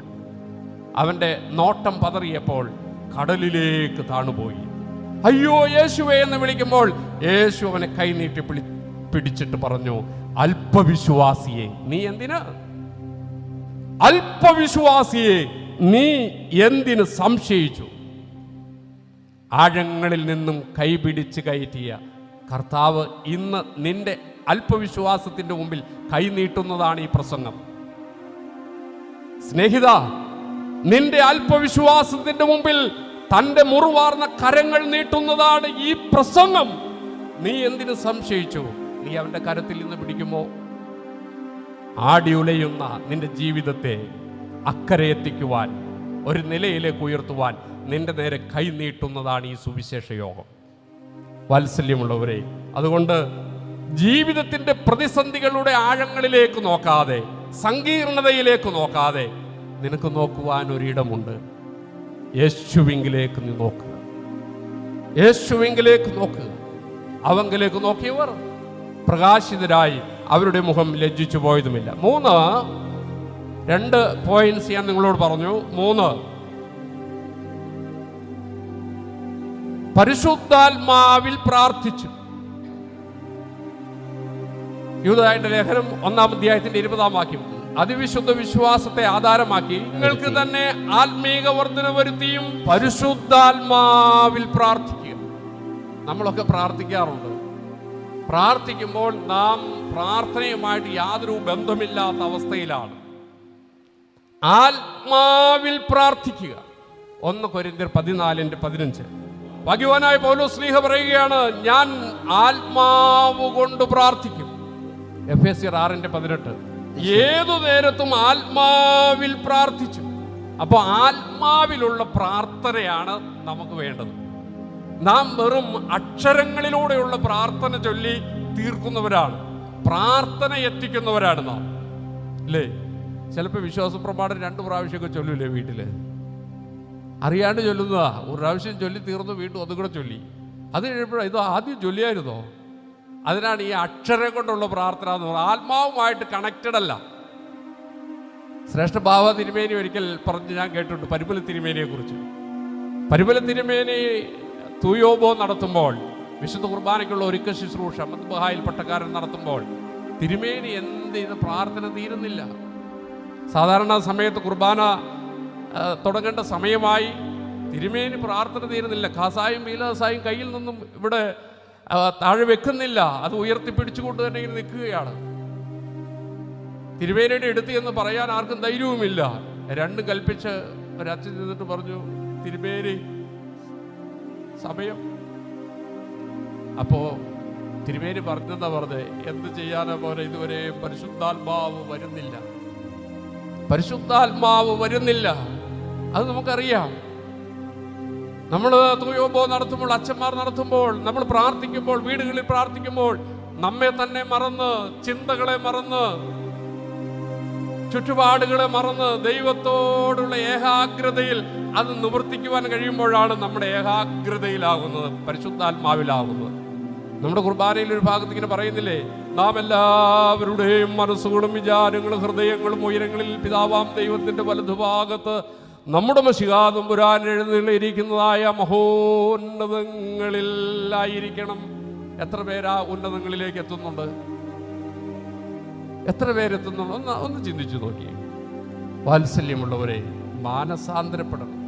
അവന്റെ നോട്ടം പതറിയപ്പോൾ കടലിലേക്ക് താണുപോയി. അയ്യോ യേശുവേ എന്ന് വിളിക്കുമ്പോൾ യേശു അവനെ കൈനീട്ടി പിടിച്ചിട്ട് പറഞ്ഞു, അല്പവിശ്വാസിയെ നീ എന്തിന്, അല്പവിശ്വാസിയെ നീ എന്തിന് സംശയിച്ചു? ആഴങ്ങളിൽ നിന്നും കൈപിടിച്ച് കയറ്റിയ കർത്താവ് ഇന്ന് നിന്റെ അല്പവിശ്വാസത്തിന്റെ മുമ്പിൽ കൈനീട്ടുന്നതാണ് ഈ പ്രസംഗം. സ്നേഹിത, നിന്റെ അല്പവിശ്വാസത്തിന്റെ മുമ്പിൽ തന്റെ മുറിവാർന്ന കരങ്ങൾ നീട്ടുന്നതാണ് ഈ പ്രസംഗം. നീ എന്തിന് സംശയിച്ചു? നീ അവന്റെ കരത്തിൽ നിന്ന് പിടിക്കുമോ? ആടി ഉലയുന്ന നിന്റെ ജീവിതത്തെ അക്കരെ എത്തിക്കുവാൻ, ഒരു നിലയിലേക്ക് ഉയർത്തുവാൻ നിന്റെ നേരെ കൈ നീട്ടുന്നതാണ് ഈ സുവിശേഷ യോഗം. വാത്സല്യമുള്ളവരെ, അതുകൊണ്ട് ജീവിതത്തിന്റെ പ്രതിസന്ധികളുടെ ആഴങ്ങളിലേക്ക് നോക്കാതെ, സങ്കീർണതയിലേക്ക് നോക്കാതെ, നിനക്ക് നോക്കുവാൻ ഒരിടമുണ്ട്. യേശുവിങ്കിലേക്ക് നീ നോക്കുക, യേശുവിങ്കിലേക്ക് നോക്കുക. അവങ്കിലേക്ക് നോക്കിയവർ പ്രകാശിതരായി, അവരുടെ മുഖം ലജ്ജിച്ചു പോയതുമില്ല. 2 പോയിന്റ്സ് ഞാൻ നിങ്ങളോട് പറഞ്ഞു. 3, പരിശുദ്ധാത്മാവിൽ പ്രാർത്ഥിച്ചു. യൂദായുടെ ലേഖനം 1-ാം അധ്യായത്തിന്റെ 20-ാം വാക്യം, അതിവിശുദ്ധ വിശ്വാസത്തെ ആധാരമാക്കി നിങ്ങൾക്ക് തന്നെ ആത്മീക വർധന വരുത്തിയും പരിശുദ്ധാത്മാവിൽ പ്രാർത്ഥിക്കുക. നമ്മളൊക്കെ പ്രാർത്ഥിക്കാറുണ്ട്. പ്രാർത്ഥിക്കുമ്പോൾ നാം പ്രാർത്ഥനയുമായിട്ട് യാതൊരു ബന്ധമില്ലാത്ത അവസ്ഥയിലാണ്. ആത്മാവിൽ പ്രാർത്ഥിക്കുക. 1 കൊരിന്ത്യർ 14:15 ഭാഗ്യവാനായ പൗലോസ് ശ്ലീഹ പറയുകയാണ്, ഞാൻ ആത്മാവ് കൊണ്ട് പ്രാർത്ഥിക്കും. എഫേസ്യർ 6:18 ഏതു നേരത്തും ആത്മാവിൽ പ്രാർത്ഥിച്ചു. അപ്പോൾ ആത്മാവിലുള്ള പ്രാർത്ഥനയാണ് നമുക്ക് വേണ്ടത്. നാം വെറും അക്ഷരങ്ങളിലൂടെയുള്ള പ്രാർത്ഥന ചൊല്ലി തീർക്കുന്നവരാണ്. പ്രാർത്ഥന എത്തിക്കുന്നവരാണ് നാം, അല്ലേ? ചിലപ്പോൾ വിശ്വാസ പ്രമാണം 2 പ്രാവശ്യമൊക്കെ ചൊല്ലൂലേ വീട്ടില്? അറിയാണ്ട് ചൊല്ലുന്നതാ. ഒരു പ്രാവശ്യം ചൊല്ലി തീർന്നു, വീണ്ടും അതും കൂടെ ചൊല്ലി. അത് കഴിയുമ്പോഴാണ് ഇത് ആദ്യം ചൊല്ലിയായിരുന്നോ? അതിനാണ് ഈ അക്ഷരം കൊണ്ടുള്ള പ്രാർത്ഥന എന്ന് പറയുന്നത്. ആത്മാവുമായിട്ട് കണക്റ്റഡ് അല്ല. ശ്രേഷ്ഠ ബാവ തിരുമേനി ഒരിക്കൽ പറഞ്ഞ് ഞാൻ കേട്ടിട്ടുണ്ട് പരിമല തിരുമേനിയെ കുറിച്ച്. പരിമല തിരുമേനി തൂയോബോ നടത്തുമ്പോൾ, വിശുദ്ധ കുർബാനയ്ക്കുള്ള ഒരുക്ക ശുശ്രൂഷ മദ്ബഹായിൽ പട്ടക്കാരൻ നടത്തുമ്പോൾ, തിരുമേനി എന്ത് ഇത് പ്രാർത്ഥന തീരുന്നില്ല. സാധാരണ സമയത്ത് കുർബാന തുടങ്ങേണ്ട സമയമായി, തിരുമേനി പ്രാർത്ഥന തീരുന്നില്ല. ഖാസായും ബീലാസായും കയ്യിൽ നിന്നും ഇവിടെ താഴെ വെക്കുന്നില്ല, അത് ഉയർത്തിപ്പിടിച്ചുകൊണ്ട് തന്നെ ഇങ്ങനെ നിൽക്കുകയാണ്. തിരുമേനിയുടെ അടുത്ത് എന്ന് പറയാൻ ആർക്കും ധൈര്യവുമില്ല. 2 കൽപ്പിച്ച് ഒരച്ഛൻ നിന്നിട്ട് പറഞ്ഞു, തിരുമേനി സമയം. അപ്പോ തിരുമേനി പറഞ്ഞെന്നാ പറഞ്ഞത്, എന്ത് ചെയ്യാനാ പോലെ ഇതുവരെ പരിശുദ്ധാത്മാവ് വരുന്നില്ല, പരിശുദ്ധാത്മാവ് വരുന്നില്ല. അത് നമുക്കറിയാം. നമ്മൾ തൂയോബോ നടത്തുമ്പോൾ, അച്ഛന്മാർ നടത്തുമ്പോൾ, നമ്മൾ പ്രാർത്ഥിക്കുമ്പോൾ, വീടുകളിൽ പ്രാർത്ഥിക്കുമ്പോൾ നമ്മെ തന്നെ മറന്ന്, ചിന്തകളെ മറന്ന്, ചുറ്റുപാടുകളെ മറന്ന് ദൈവത്തോടുള്ള ഏകാഗ്രതയിൽ അത് നിവർത്തിക്കുവാൻ കഴിയുമ്പോഴാണ് നമ്മുടെ ഏകാഗ്രതയിലാകുന്നത്, പരിശുദ്ധാത്മാവിലാകുന്നത്. നമ്മുടെ കുർബാനയിൽ ഒരു ഭാഗത്ത് ഇങ്ങനെ പറയുന്നില്ലേ, നാം എല്ലാവരുടെയും മനസ്സുകളും വിചാരങ്ങളും ഹൃദയങ്ങളും ഉയരങ്ങളിൽ പിതാവാം ദൈവത്തിന്റെ വലതുഭാഗത്ത് നമ്മുടെ മശിഹാതമ്പുരാൻ എഴുന്നള്ളിയിരിക്കുന്നതായ മഹോന്നതങ്ങളിലായിരിക്കണം. എത്ര പേരാ ഉന്നതങ്ങളിലേക്ക് എത്തുന്നുണ്ട്? എത്ര പേരെത്തുന്നുണ്ട്? ഒന്ന് ചിന്തിച്ചു നോക്കി. വാത്സല്യമുള്ളവരെ, മാനസാന്തരപ്പെടണം,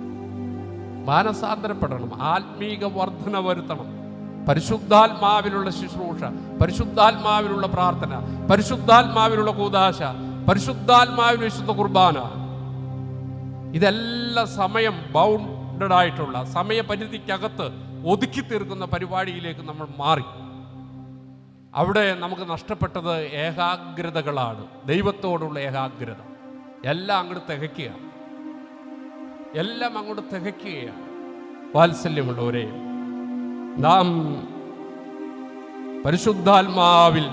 മാനസാന്തരപ്പെടണം, ആത്മീക വർധന വരുത്തണം. പരിശുദ്ധാത്മാവിലുള്ള ശുശ്രൂഷ, പരിശുദ്ധാത്മാവിലുള്ള പ്രാർത്ഥന, പരിശുദ്ധാത്മാവിലുള്ള കൂദാശ, പരിശുദ്ധാത്മാവിൽ വിശുദ്ധ കുർബാന, ഇതെല്ലാം സമയം ബൗണ്ടഡ് ആയിട്ടുള്ള സമയപരിധിക്കകത്ത് ഒതുക്കി തീർക്കുന്ന പരിപാടിയിലേക്ക് നമ്മൾ മാറി. അവിടെ നമുക്ക് നഷ്ടപ്പെട്ടത് ഏകാഗ്രതകളാണ്, ദൈവത്തോടുള്ള ഏകാഗ്രത. എല്ലാം അങ്ങോട്ട് തികയ്ക്കുക, എല്ലാം അങ്ങോട്ട് തികയ്ക്കുകയാണ്. വാത്സല്യമുള്ളവരെ, നാം പരിശുദ്ധാത്മാവിൽ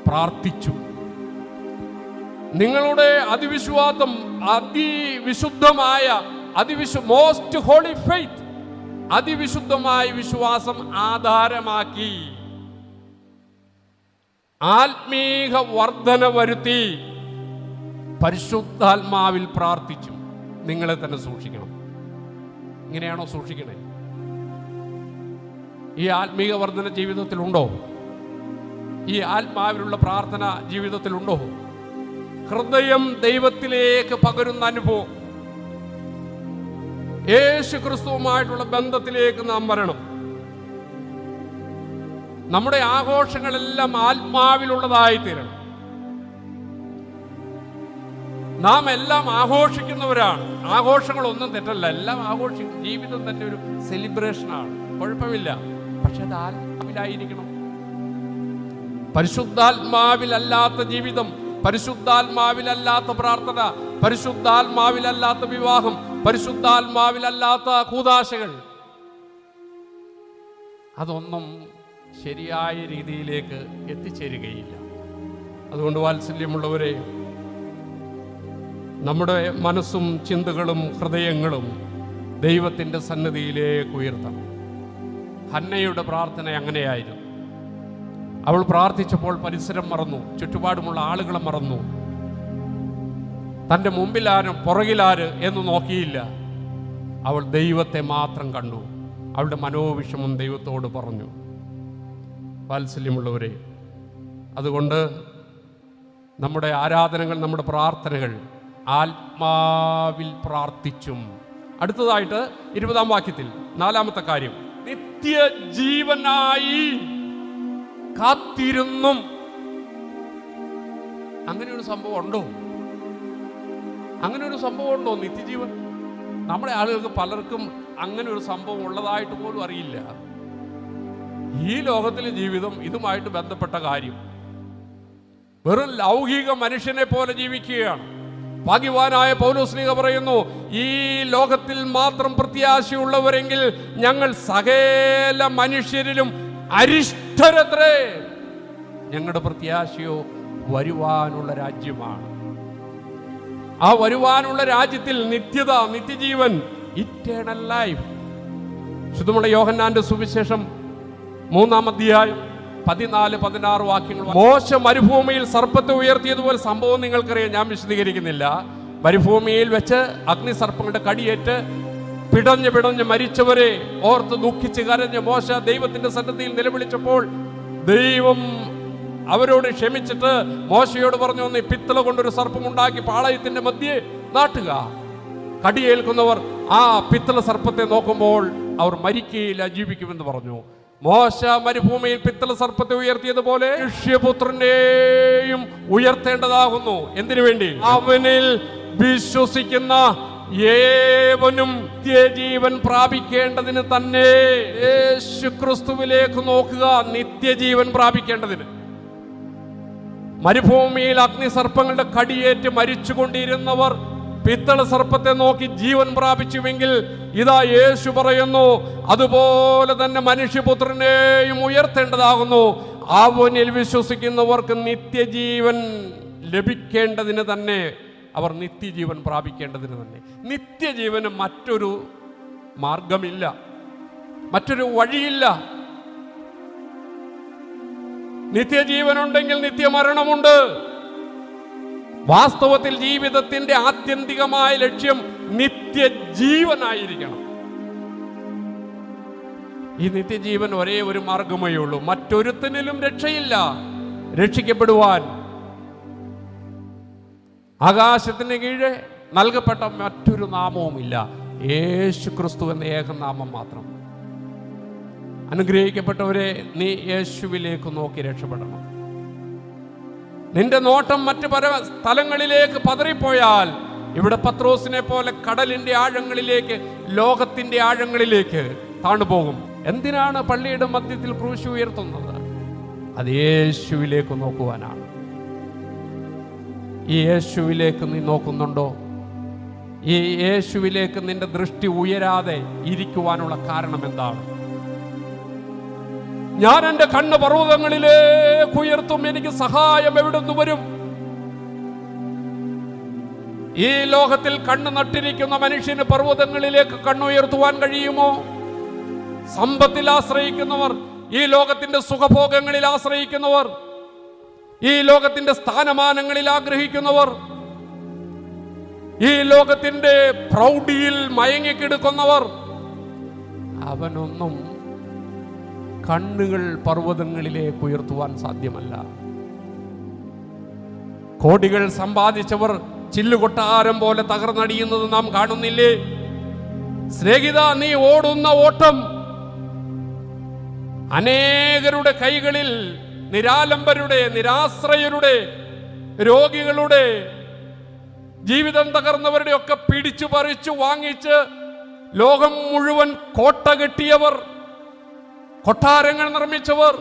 പ്രാർത്ഥിച്ചു. നിങ്ങളുടെ അതിവിശ്വാസം, അതിവിശുദ്ധമായ മോസ്റ്റ് ഹോളി ഫെയ്ത്ത്, അതിവിശുദ്ധമായ വിശ്വാസം ആധാരമാക്കി ആത്മീക വർധന വരുത്തി പരിശുദ്ധാത്മാവിൽ പ്രാർത്ഥിച്ചു. നിങ്ങളെ തന്നെ സൂക്ഷിക്കണം. ഇങ്ങനെയാണോ സൂക്ഷിക്കണേ? ഈ ആത്മീക വർധന ജീവിതത്തിലുണ്ടോ? ഈ ആത്മാവിലുള്ള പ്രാർത്ഥന ജീവിതത്തിലുണ്ടോ? ഹൃദയം ദൈവത്തിലേക്ക് പകരുന്ന അനുഭവം, യേശു ക്രിസ്തുവുമായിട്ടുള്ള ബന്ധത്തിലേക്ക് നാം വരണം. നമ്മുടെ ആഘോഷങ്ങളെല്ലാം ആത്മാവിലുള്ളതായി തീരണം. നാം എല്ലാം ആഘോഷിക്കുന്നവരാണ്. ആഘോഷങ്ങളൊന്നും തെറ്റല്ല, എല്ലാം ആഘോഷിക്കും. ജീവിതം തന്നെ ഒരു സെലിബ്രേഷനാണ്, കുഴപ്പമില്ല. പക്ഷെ അത് ആത്മാവിലായിരിക്കണം. പരിശുദ്ധാത്മാവിലല്ലാത്ത ജീവിതം, പരിശുദ്ധാത്മാവിലല്ലാത്ത പ്രാർത്ഥന, പരിശുദ്ധാത്മാവിലല്ലാത്ത വിവാഹം, പരിശുദ്ധാത്മാവിലല്ലാത്ത കൂദാശകൾ, അതൊന്നും ശരിയായ രീതിയിലേക്ക് എത്തിച്ചേരുകയില്ല. അതുകൊണ്ട് വാത്സല്യമുള്ളവരെ, നമ്മുടെ മനസ്സും ചിന്തകളും ഹൃദയങ്ങളും ദൈവത്തിൻ്റെ സന്നിധിയിലേക്ക് ഉയർത്തണം. ഹന്നയുടെ പ്രാർത്ഥന അങ്ങനെയായിരുന്നു. അവൾ പ്രാർത്ഥിച്ചപ്പോൾ പരിസരം മറന്നു, ചുറ്റുപാടുമുള്ള ആളുകളെ മറന്നു. തൻ്റെ മുമ്പിലാരും പുറകിലാര് എന്ന് നോക്കിയില്ല. അവൾ ദൈവത്തെ മാത്രം കണ്ടു. അവളുടെ മനോവിഷമം ദൈവത്തോട് പറഞ്ഞു. വാത്സല്യമുള്ളവരെ, അതുകൊണ്ട് നമ്മുടെ ആരാധനകൾ, നമ്മുടെ പ്രാർത്ഥനകൾ ആത്മാവിൽ പ്രാർത്ഥിച്ചും. അടുത്തതായിട്ട് 20-ാം വാക്യത്തിൽ 4-ാമത്തെ കാര്യം, നിത്യജീവനായി കാത്തിരുന്നും. അങ്ങനെ ഒരു സംഭവം ഉണ്ടോ? അങ്ങനെ ഒരു സംഭവം ഉണ്ടോ? നിത്യജീവൻ. നമ്മുടെ ആളുകൾക്ക് പലർക്കും അങ്ങനെ ഒരു സംഭവം ഉള്ളതായിട്ട് പോലും അറിയില്ല. ഈ ലോകത്തിലെ ജീവിതം ഇതുമായിട്ട് ബന്ധപ്പെട്ട കാര്യം. വെറും ലൗകിക മനുഷ്യനെ പോലെ ജീവിക്കുകയാണ്. ഭാഗ്യവാനായ പൗലോസ്ലീഹ പറയുന്നു, ഈ ലോകത്തിൽ മാത്രം ഞങ്ങളുടെ പ്രത്യാശയോ വരുവാനുള്ള രാജ്യമാണ്. ആ വരുവാനുള്ള രാജ്യത്തിൽ നിത്യത, നിത്യജീവൻ, ഇറ്റേണൽ ലൈഫ്. ശുദ്ധമുള്ള യോഹന്നാന്റെ സുവിശേഷം 3-ാം അധ്യായം 14-16 വാക്യങ്ങൾ. മോശ മരുഭൂമിയിൽ സർപ്പത്തെ ഉയർത്തിയതുപോലെ സംഭവം നിങ്ങൾക്കറിയാം, ഞാൻ വിശദീകരിക്കുന്നില്ല. മരുഭൂമിയിൽ വെച്ച് അഗ്നിസർപ്പങ്ങളുടെ കടിയേറ്റ് പിടഞ്ഞ് മരിച്ചവരെ ഓർത്ത് ദുഃഖിച്ച് കരഞ്ഞ് മോശ ദൈവത്തിന്റെ സന്നിധിയിൽ നിലവിളിച്ചപ്പോൾ ദൈവം അവരോട് ക്ഷമിച്ചിട്ട് മോശയോട് പറഞ്ഞു, നീ പിത്തള കൊണ്ടൊരു സർപ്പമുണ്ടാക്കി പാളയത്തിന്റെ മധ്യേ നാട്ടുക. കടിയേൽക്കുന്നവർ ആ പിത്തള സർപ്പത്തെ നോക്കുമ്പോൾ അവർ മരിക്കുകയില്ല, ജീവിക്കുമെന്ന് പറഞ്ഞു. മോശ മരുഭൂമിയിൽ പിത്തള സർപ്പത്തെ ഉയർത്തിയതുപോലെ മനുഷ്യപുത്രനെയും ഉയർത്തേണ്ടതാകുന്നു. എന്തിനു വേണ്ടി? അവനിൽ വിശ്വസിക്കുന്ന ഏവനും നിത്യജീവൻ പ്രാപിക്കേണ്ടതിന് തന്നെ. യേശുക്രിസ്തുവിലേക്ക് നോക്കുക, നിത്യജീവൻ പ്രാപിക്കേണ്ടതിന്. മരുഭൂമിയിൽ അഗ്നിസർപ്പങ്ങളുടെ കടിയേറ്റ് മരിച്ചുകൊണ്ടിരുന്നവർ പിത്തള സർപ്പത്തെ നോക്കി ജീവൻ പ്രാപിച്ചുവെങ്കിൽ ഇതാ യേശു പറയുന്നു, അതുപോലെ തന്നെ മനുഷ്യപുത്രനെയും ഉയർത്തേണ്ടതാകുന്നു. അവനിൽ വിശ്വസിക്കുന്നവർക്ക് നിത്യജീവൻ ലഭിക്കേണ്ടതിന് തന്നെ, അവർ നിത്യജീവൻ പ്രാപിക്കേണ്ടതിന് തന്നെ. നിത്യജീവന് മറ്റൊരു മാർഗമില്ല, മറ്റൊരു വഴിയില്ല. നിത്യജീവനുണ്ടെങ്കിൽ നിത്യമരണമുണ്ട്. വാസ്തവത്തിൽ ജീവിതത്തിന്റെ ആത്യന്തികമായ ലക്ഷ്യം നിത്യജീവനായിരിക്കണം. ഈ നിത്യജീവൻ ഒരേ ഒരു മാർഗമേ ഉള്ളൂ, മറ്റൊരുത്തനിലും രക്ഷയില്ല. രക്ഷിക്കപ്പെടുവാൻ ആകാശത്തിന് കീഴെ നൽകപ്പെട്ട മറ്റൊരു നാമവുമില്ല, യേശു ക്രിസ്തു എന്ന ഏകനാമം മാത്രം. അനുഗ്രഹിക്കപ്പെട്ടവരെ, നീ യേശുവിലേക്ക് നോക്കി രക്ഷപ്പെടണം. നിന്റെ നോട്ടം മറ്റു പല സ്ഥലങ്ങളിലേക്ക് പതറിപ്പോയാൽ ഇവിടെ പത്രോസിനെ പോലെ കടലിന്റെ ആഴങ്ങളിലേക്ക്, ലോകത്തിന്റെ ആഴങ്ങളിലേക്ക് താണുപോകും. എന്തിനാണ് പള്ളിയുടെ മധ്യത്തിൽ ക്രൂശ് ഉയർത്തുന്നത്? അത് യേശുവിലേക്ക് നോക്കുവാനാണ്. ഈ യേശുവിലേക്ക് നീ നോക്കുന്നുണ്ടോ? ഈ യേശുവിലേക്ക് നിന്റെ ദൃഷ്ടി ഉയരാതെ ഇരിക്കുവാനുള്ള കാരണം എന്താണ്? ഞാൻ എൻ്റെ കണ്ണ് പർവ്വതങ്ങളിലേക്ക് ഉയർത്തും, എനിക്ക് സഹായം എവിടെ നിന്ന് വരും? ഈ ലോകത്തിൽ കണ്ണ് നട്ടിരിക്കുന്ന മനുഷ്യന് പർവ്വതങ്ങളിലേക്ക് കണ്ണുയർത്തുവാൻ കഴിയുമോ? സമ്പത്തിൽ ആശ്രയിക്കുന്നവർ, ഈ ലോകത്തിന്റെ സുഖഭോഗങ്ങളിൽ ആശ്രയിക്കുന്നവർ, ഈ ലോകത്തിന്റെ സ്ഥാനമാനങ്ങളിൽ ആഗ്രഹിക്കുന്നവർ, ഈ ലോകത്തിന്റെ പ്രൗഢിയിൽ മയങ്ങിക്കിടക്കുന്നവർ, അവനൊന്നും കണ്ണുകൾ പർവ്വതങ്ങളിലേക്ക് ഉയർത്തുവാൻ സാധ്യമല്ല. കോടികൾ സമ്പാദിച്ചവർ ചില്ലുകൊട്ടാരം പോലെ തകർന്നടിയുന്നത് നാം കാണുന്നില്ലേ? സ്നേഹിത, നീ ഓടുന്ന ഓട്ടം അനേകരുടെ കൈകളിൽ, നിരാലംബരുടെ, നിരാശ്രയരുടെ, രോഗികളുടെ, ജീവിതം തകർന്നവരുടെ ഒക്കെ പിടിച്ചു പറിച്ചു വാങ്ങിച്ച് ലോകം മുഴുവൻ കോട്ട കെട്ടിയവർ, കൊട്ടാരങ്ങൾ നിർമ്മിച്ചവർ,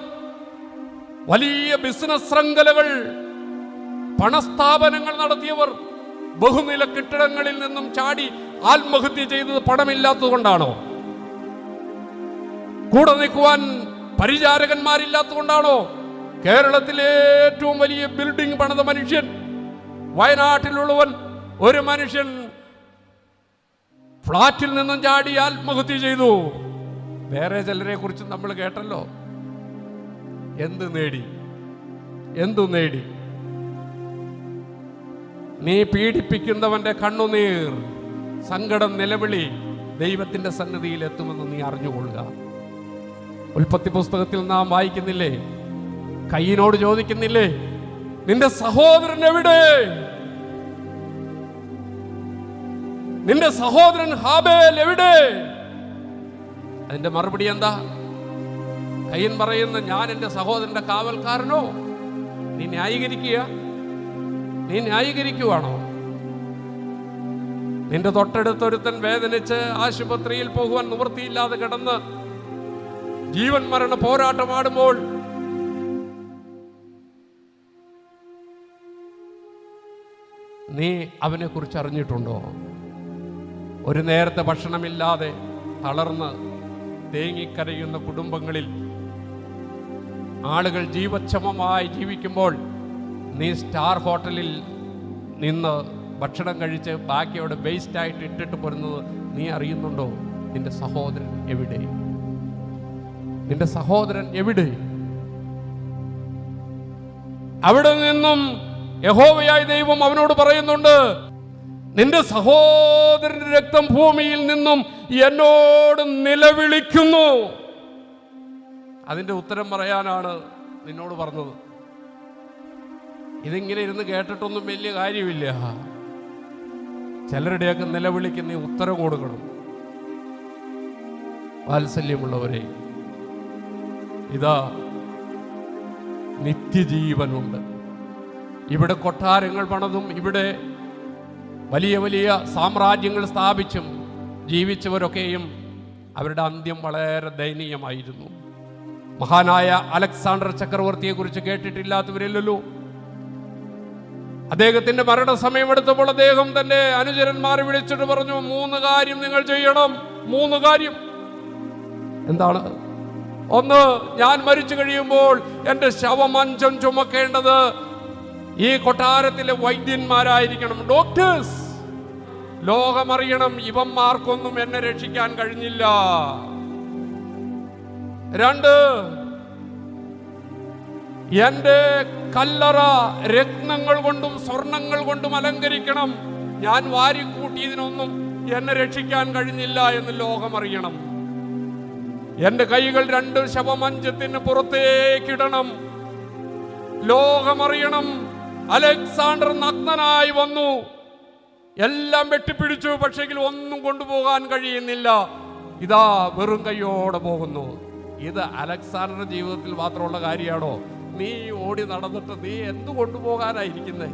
വലിയ ബിസിനസ് ശൃംഖലകൾ, പണസ്ഥാപനങ്ങൾ നടത്തിയവർ ബഹുനില കെട്ടിടങ്ങളിൽ നിന്നും ചാടി ആത്മഹത്യ ചെയ്തത് പണമില്ലാത്തതുകൊണ്ടാണോ? കൂടെ നിൽക്കുവാൻ പരിചാരകന്മാരില്ലാത്തതുകൊണ്ടാണോ? കേരളത്തിലെ ഏറ്റവും വലിയ ബിൽഡിംഗ് പണിത മനുഷ്യൻ, വയനാട്ടിലുള്ളവൻ, ഒരു മനുഷ്യൻ ഫ്ളാറ്റിൽ നിന്നും ചാടി ആത്മഹത്യ ചെയ്തു. വേറെ ചിലരെ കുറിച്ച് നമ്മൾ കേട്ടല്ലോ. എന്തു നേടി? നീ പീഡിപ്പിക്കുന്നവന്റെ കണ്ണുനീർ, സങ്കടം, നിലവിളി ദൈവത്തിന്റെ സന്നിധിയിൽ എത്തുമെന്ന് നീ അറിഞ്ഞുകൊള്ളുക. ഉൽപ്പത്തി പുസ്തകത്തിൽ നാം വായിക്കുന്നില്ലേ? കയ്യിനോട് ചോദിക്കുന്നില്ലേ, നിന്റെ സഹോദരൻ എവിടെ? നിന്റെ സഹോദരൻ ഹാബേൽ എവിടെ? അതിന്റെ മറുപടി എന്താ? കയ്യൻ പറയുന്ന, ഞാൻ എൻ്റെ സഹോദരന്റെ കാവൽക്കാരനോ? നീ ന്യായീകരിക്കുവാണോ? നിന്റെ തൊട്ടടുത്തൊരുത്തൻ വേദനിച്ച് ആശുപത്രിയിൽ പോകുവാൻ നിവൃത്തിയില്ലാതെ കിടന്ന് ജീവൻ മരണ പോരാട്ടമാടുമ്പോൾ നീ അവനെ കുറിച്ച് അറിഞ്ഞിട്ടുണ്ടോ? ഒരു നേരത്തെ ഭക്ഷണമില്ലാതെ തളർന്ന് തേങ്ങിക്കരയുന്ന കുടുംബങ്ങളിൽ ആളുകൾ ജീവക്ഷമമായി ജീവിക്കുമ്പോൾ നീ സ്റ്റാർ ഹോട്ടലിൽ നിന്ന് ഭക്ഷണം കഴിച്ച് ബാക്കി അവിടെ വേസ്റ്റായിട്ട് ഇട്ടിട്ട് പോരുന്നത് നീ അറിയുന്നുണ്ടോ? നിന്റെ സഹോദരൻ എവിടെ? നിന്റെ സഹോദരൻ എവിടെ? അവിടെ നിന്നും യഹോവയായ ദൈവം അവനോട് പറയുന്നുണ്ട്, നിന്റെ സഹോദരന്റെ രക്തം ഭൂമിയിൽ നിന്നും എന്നോട് നിലവിളിക്കുന്നു. അതിന്റെ ഉത്തരം പറയാനാണ് നിന്നോട് പറഞ്ഞത്. ഇതിങ്ങനെ ഇരുന്ന് കേട്ടിട്ടൊന്നും വലിയ കാര്യമില്ല. ചിലരുടെയൊക്കെ നിലവിളിക്ക് നീ ഉത്തരം കൊടുക്കണം. വാത്സല്യമുള്ളവരെ, ഇതാ നിത്യജീവനുണ്ട്. ഇവിടെ കൊട്ടാരങ്ങൾ പണിതും ഇവിടെ വലിയ വലിയ സാമ്രാജ്യങ്ങൾ സ്ഥാപിച്ചും ജീവിച്ചവരൊക്കെയും അവരുടെ അന്ത്യം വളരെ ദയനീയമായിരുന്നു. മഹാനായ അലക്സാണ്ടർ ചക്രവർത്തിയെ കുറിച്ച് കേട്ടിട്ടില്ലാത്തവരില്ലല്ലോ. അദ്ദേഹത്തിന്റെ മരണസമയമെടുത്തപ്പോൾ അദ്ദേഹം തന്റെ അനുചരന്മാരെ വിളിച്ചിട്ട് പറഞ്ഞു, 3 കാര്യം നിങ്ങൾ ചെയ്യണം. 3 കാര്യം. എന്താണ്? 1, ഞാൻ മരിച്ചു കഴിയുമ്പോൾ എൻ്റെ ശവമഞ്ചം ചുമക്കേണ്ടത് ഈ കൊട്ടാരത്തിലെ വൈദ്യന്മാരായിരിക്കണം, ഡോക്ടേഴ്സ്. ലോകമറിയണം ഇവന്മാർക്കൊന്നും എന്നെ രക്ഷിക്കാൻ കഴിഞ്ഞില്ല. 2, എന്റെ കല്ലറ രത്നങ്ങൾ കൊണ്ടും സ്വർണങ്ങൾ കൊണ്ടും അലങ്കരിക്കണം. ഞാൻ വാരിക്കൂട്ടിയതിനൊന്നും എന്നെ രക്ഷിക്കാൻ കഴിഞ്ഞില്ല എന്ന് ലോകമറിയണം. എന്റെ കൈകൾ 2 ശവമഞ്ചത്തിന് പുറത്തേക്കിടണം. ലോകമറിയണം അലക്സാണ്ടർ നഗ്നനായി വന്നു, എല്ലാം വെട്ടിപ്പിടിച്ചു, പക്ഷെങ്കിൽ ഒന്നും കൊണ്ടുപോകാൻ കഴിയുന്നില്ല. ഇതാ വെറും കൈയോടെ പോകുന്നു. ഇത് അലക്സാണ്ടറുടെ ജീവിതത്തിൽ മാത്രമുള്ള കാര്യമാണോ? നീ ഓടി നടന്നിട്ട് നീ എന്തു കൊണ്ടുപോകാനായിരിക്കുന്നേ?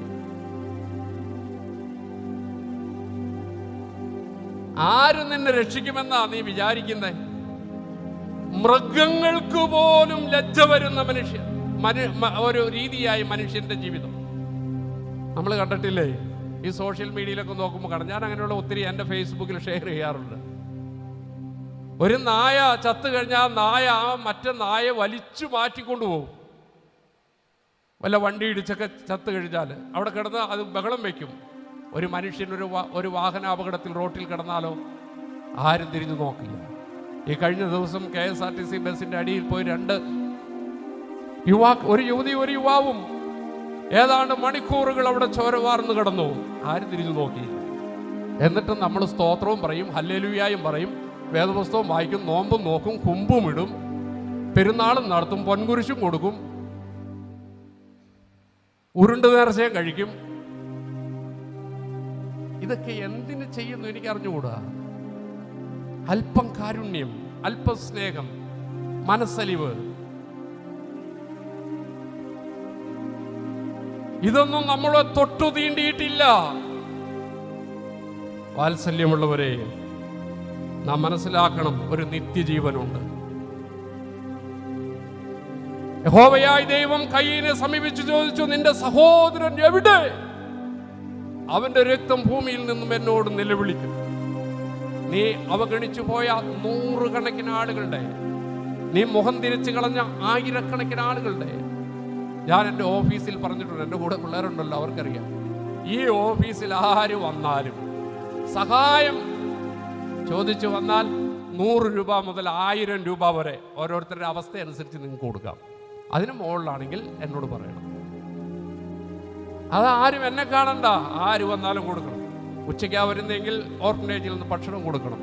ആര് നിന്നെ രക്ഷിക്കുമെന്നാ നീ വിചാരിക്കുന്നേ? മൃഗങ്ങൾക്ക് പോലും ലജ്ജ വരുന്ന ഒരു രീതിയായി മനുഷ്യന്റെ ജീവിതം നമ്മൾ കണ്ടിട്ടില്ലേ? ഈ സോഷ്യൽ മീഡിയയിലൊക്കെ നോക്കുമ്പോൾ കാണാം. ഞാൻ അങ്ങനെയുള്ള ഒത്തിരി എൻ്റെ ഫേസ്ബുക്കിൽ ഷെയർ ചെയ്യാറുണ്ട്. ഒരു നായ ചത്തു കഴിഞ്ഞാൽ മറ്റേ നായ വലിച്ചു മാറ്റിക്കൊണ്ടുപോകും. വല്ല വണ്ടി ഇടിച്ചൊക്കെ ചത്തു കഴിഞ്ഞാൽ അവിടെ കിടന്ന് അത് ബഹളം വയ്ക്കും. ഒരു മനുഷ്യൻ ഒരു വാഹനാപകടത്തിൽ റോട്ടിൽ കിടന്നാലോ ആരും തിരിഞ്ഞു നോക്കില്ല. ഈ കഴിഞ്ഞ ദിവസം KSRTC ബസ്സിന്റെ അടിയിൽ പോയി 2 ഒരു യുവതി ഒരു യുവാവും ഏതാണ്ട് മണിക്കൂറുകൾ അവിടെ ചോര വാർന്നു കിടന്നു. ആരും തിരിഞ്ഞു നോക്കിയില്ല. എന്നിട്ട് നമ്മൾ സ്തോത്രവും പറയും, ഹല്ലേലൂയായും പറയും, വേദപുസ്തകം വായിക്കും, നോമ്പും നോക്കും, കുമ്പും ഇടും, പെരുന്നാളും നടത്തും, പൊൻകുരിശും കൊടുക്കും, ഉരുണ്ട് നേർച്ചയും കഴിക്കും. ഇതൊക്കെ എന്തിനു ചെയ്യുന്നു എനിക്ക് അറിഞ്ഞുകൂടാ. അല്പം കാരുണ്യം, അല്പം സ്നേഹം, മനസ്സലിവ്, ഇതൊന്നും നമ്മളെ തൊട്ടു തീണ്ടിയിട്ടില്ല. വാത്സല്യമുള്ളവരെ, നാം മനസ്സിലാക്കണം, ഒരു നിത്യജീവനുണ്ട്. യഹോവയായ ദൈവം കയീനെ സമീപിച്ചു ചോദിച്ചു, നിന്റെ സഹോദരൻ എവിടെ? അവന്റെ രക്തം ഭൂമിയിൽ നിന്നും എന്നോട് നിലവിളിക്കും. നീ അവഗണിച്ചു പോയ 100 കണക്കിന് ആളുകളുടെ, നീ മുഖം തിരിച്ചു കളഞ്ഞ 1000കണക്കിന് ആളുകളുടെ. ഞാൻ എൻ്റെ ഓഫീസിൽ പറഞ്ഞിട്ടുണ്ട്, എൻ്റെ കൂടെ പിള്ളേരുണ്ടല്ലോ, അവർക്കറിയാം. ഈ ഓഫീസിൽ ആര് വന്നാലും സഹായം ചോദിച്ചു വന്നാൽ 100 രൂപ മുതൽ 1000 രൂപ വരെ ഓരോരുത്തരുടെ അവസ്ഥ അനുസരിച്ച് നിങ്ങൾക്ക് കൊടുക്കാം. അതിന് മുകളിലാണെങ്കിൽ എന്നോട് പറയണം. അത് ആരും എന്നെ കാണണ്ട, ആര് വന്നാലും കൊടുക്കണം. ഉച്ചയ്ക്കാ വരുന്നെങ്കിൽ ഓർഫനേജിൽ നിന്ന് ഭക്ഷണം കൊടുക്കണം.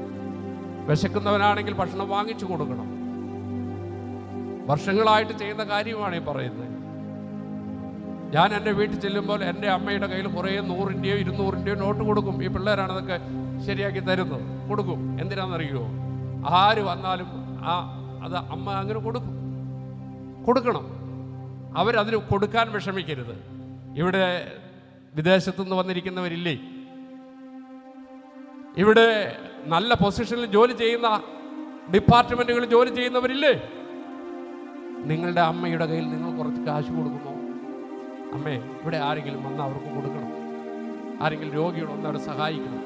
വിശക്കുന്നവനാണെങ്കിൽ ഭക്ഷണം വാങ്ങിച്ചു കൊടുക്കണം. വർഷങ്ങളായിട്ട് ചെയ്യുന്ന കാര്യമാണ് ഈ പറയുന്നത്. ഞാൻ എൻ്റെ വീട്ടിൽ ചെല്ലുമ്പോൾ എൻ്റെ അമ്മയുടെ കയ്യിൽ കുറേ 100-ൻ്റെയോ 200-ൻ്റെയോ നോട്ട് കൊടുക്കും. ഈ പിള്ളേരാണ് അതൊക്കെ ശരിയാക്കി തരുന്നത്, കൊടുക്കും. എന്തിനാണെന്നറിയുമോ? ആര് വന്നാലും അത് അമ്മ അങ്ങനെ കൊടുക്കണം. അവരതിന് കൊടുക്കാൻ വിഷമിക്കരുത്. ഇവിടെ വിദേശത്തുനിന്ന് വന്നിരിക്കുന്നവരില്ലേ? ഇവിടെ നല്ല പൊസിഷനിൽ ജോലി ചെയ്യുന്ന, ഡിപ്പാർട്ട്മെൻറ്റുകളിൽ ജോലി ചെയ്യുന്നവരില്ലേ? നിങ്ങളുടെ അമ്മയുടെ കയ്യിൽ നിങ്ങൾ കുറച്ച് കാശ് കൊടുക്കുമോ? അമ്മേ, ഇവിടെ ആരെങ്കിലും വന്നാൽ അവർക്ക് കൊടുക്കണം. ആരെങ്കിലും രോഗിയോട് വന്ന് അവരെ സഹായിക്കണം.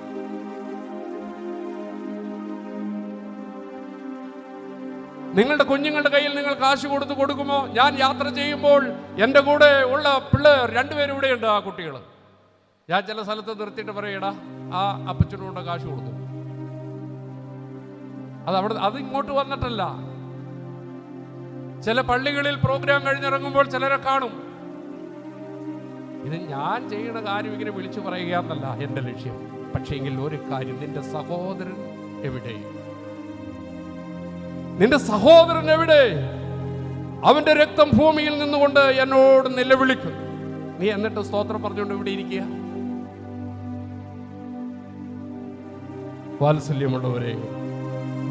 നിങ്ങളുടെ കുഞ്ഞുങ്ങളുടെ കയ്യിൽ നിങ്ങൾ കാശ് കൊടുക്കുമോ? ഞാൻ യാത്ര ചെയ്യുമ്പോൾ എൻ്റെ കൂടെ ഉള്ള പിള്ളേർ 2 പേരും ഇവിടെയുണ്ട്. ആ കുട്ടികൾ ഞാൻ ചില സ്ഥലത്ത് നിർത്തിയിട്ട് പറയടാ ആ അപ്പച്ചനോട് കാശ് കൊടുത്തു. അത് ഇങ്ങോട്ട് വന്നിട്ടല്ല. ചില പള്ളികളിൽ പ്രോഗ്രാം കഴിഞ്ഞിറങ്ങുമ്പോൾ ചിലരെ കാണും. ഇത് ഞാൻ ചെയ്യുന്ന കാര്യം ഇങ്ങനെ വിളിച്ചു പറയുക എന്നല്ല എൻ്റെ ലക്ഷ്യം. പക്ഷേ എങ്കിൽ ഒരു കാര്യം, നിന്റെ സഹോദരൻ എവിടെ? നിന്റെ സഹോദരൻ എവിടെ? അവന്റെ രക്തം ഭൂമിയിൽ നിന്നുകൊണ്ട് എന്നോട് നിലവിളിക്കും. നീ എന്നിട്ട് സ്തോത്രം പറഞ്ഞുകൊണ്ട് ഇവിടെ ഇരിക്കുക. വാത്സല്യമുള്ളവരെ,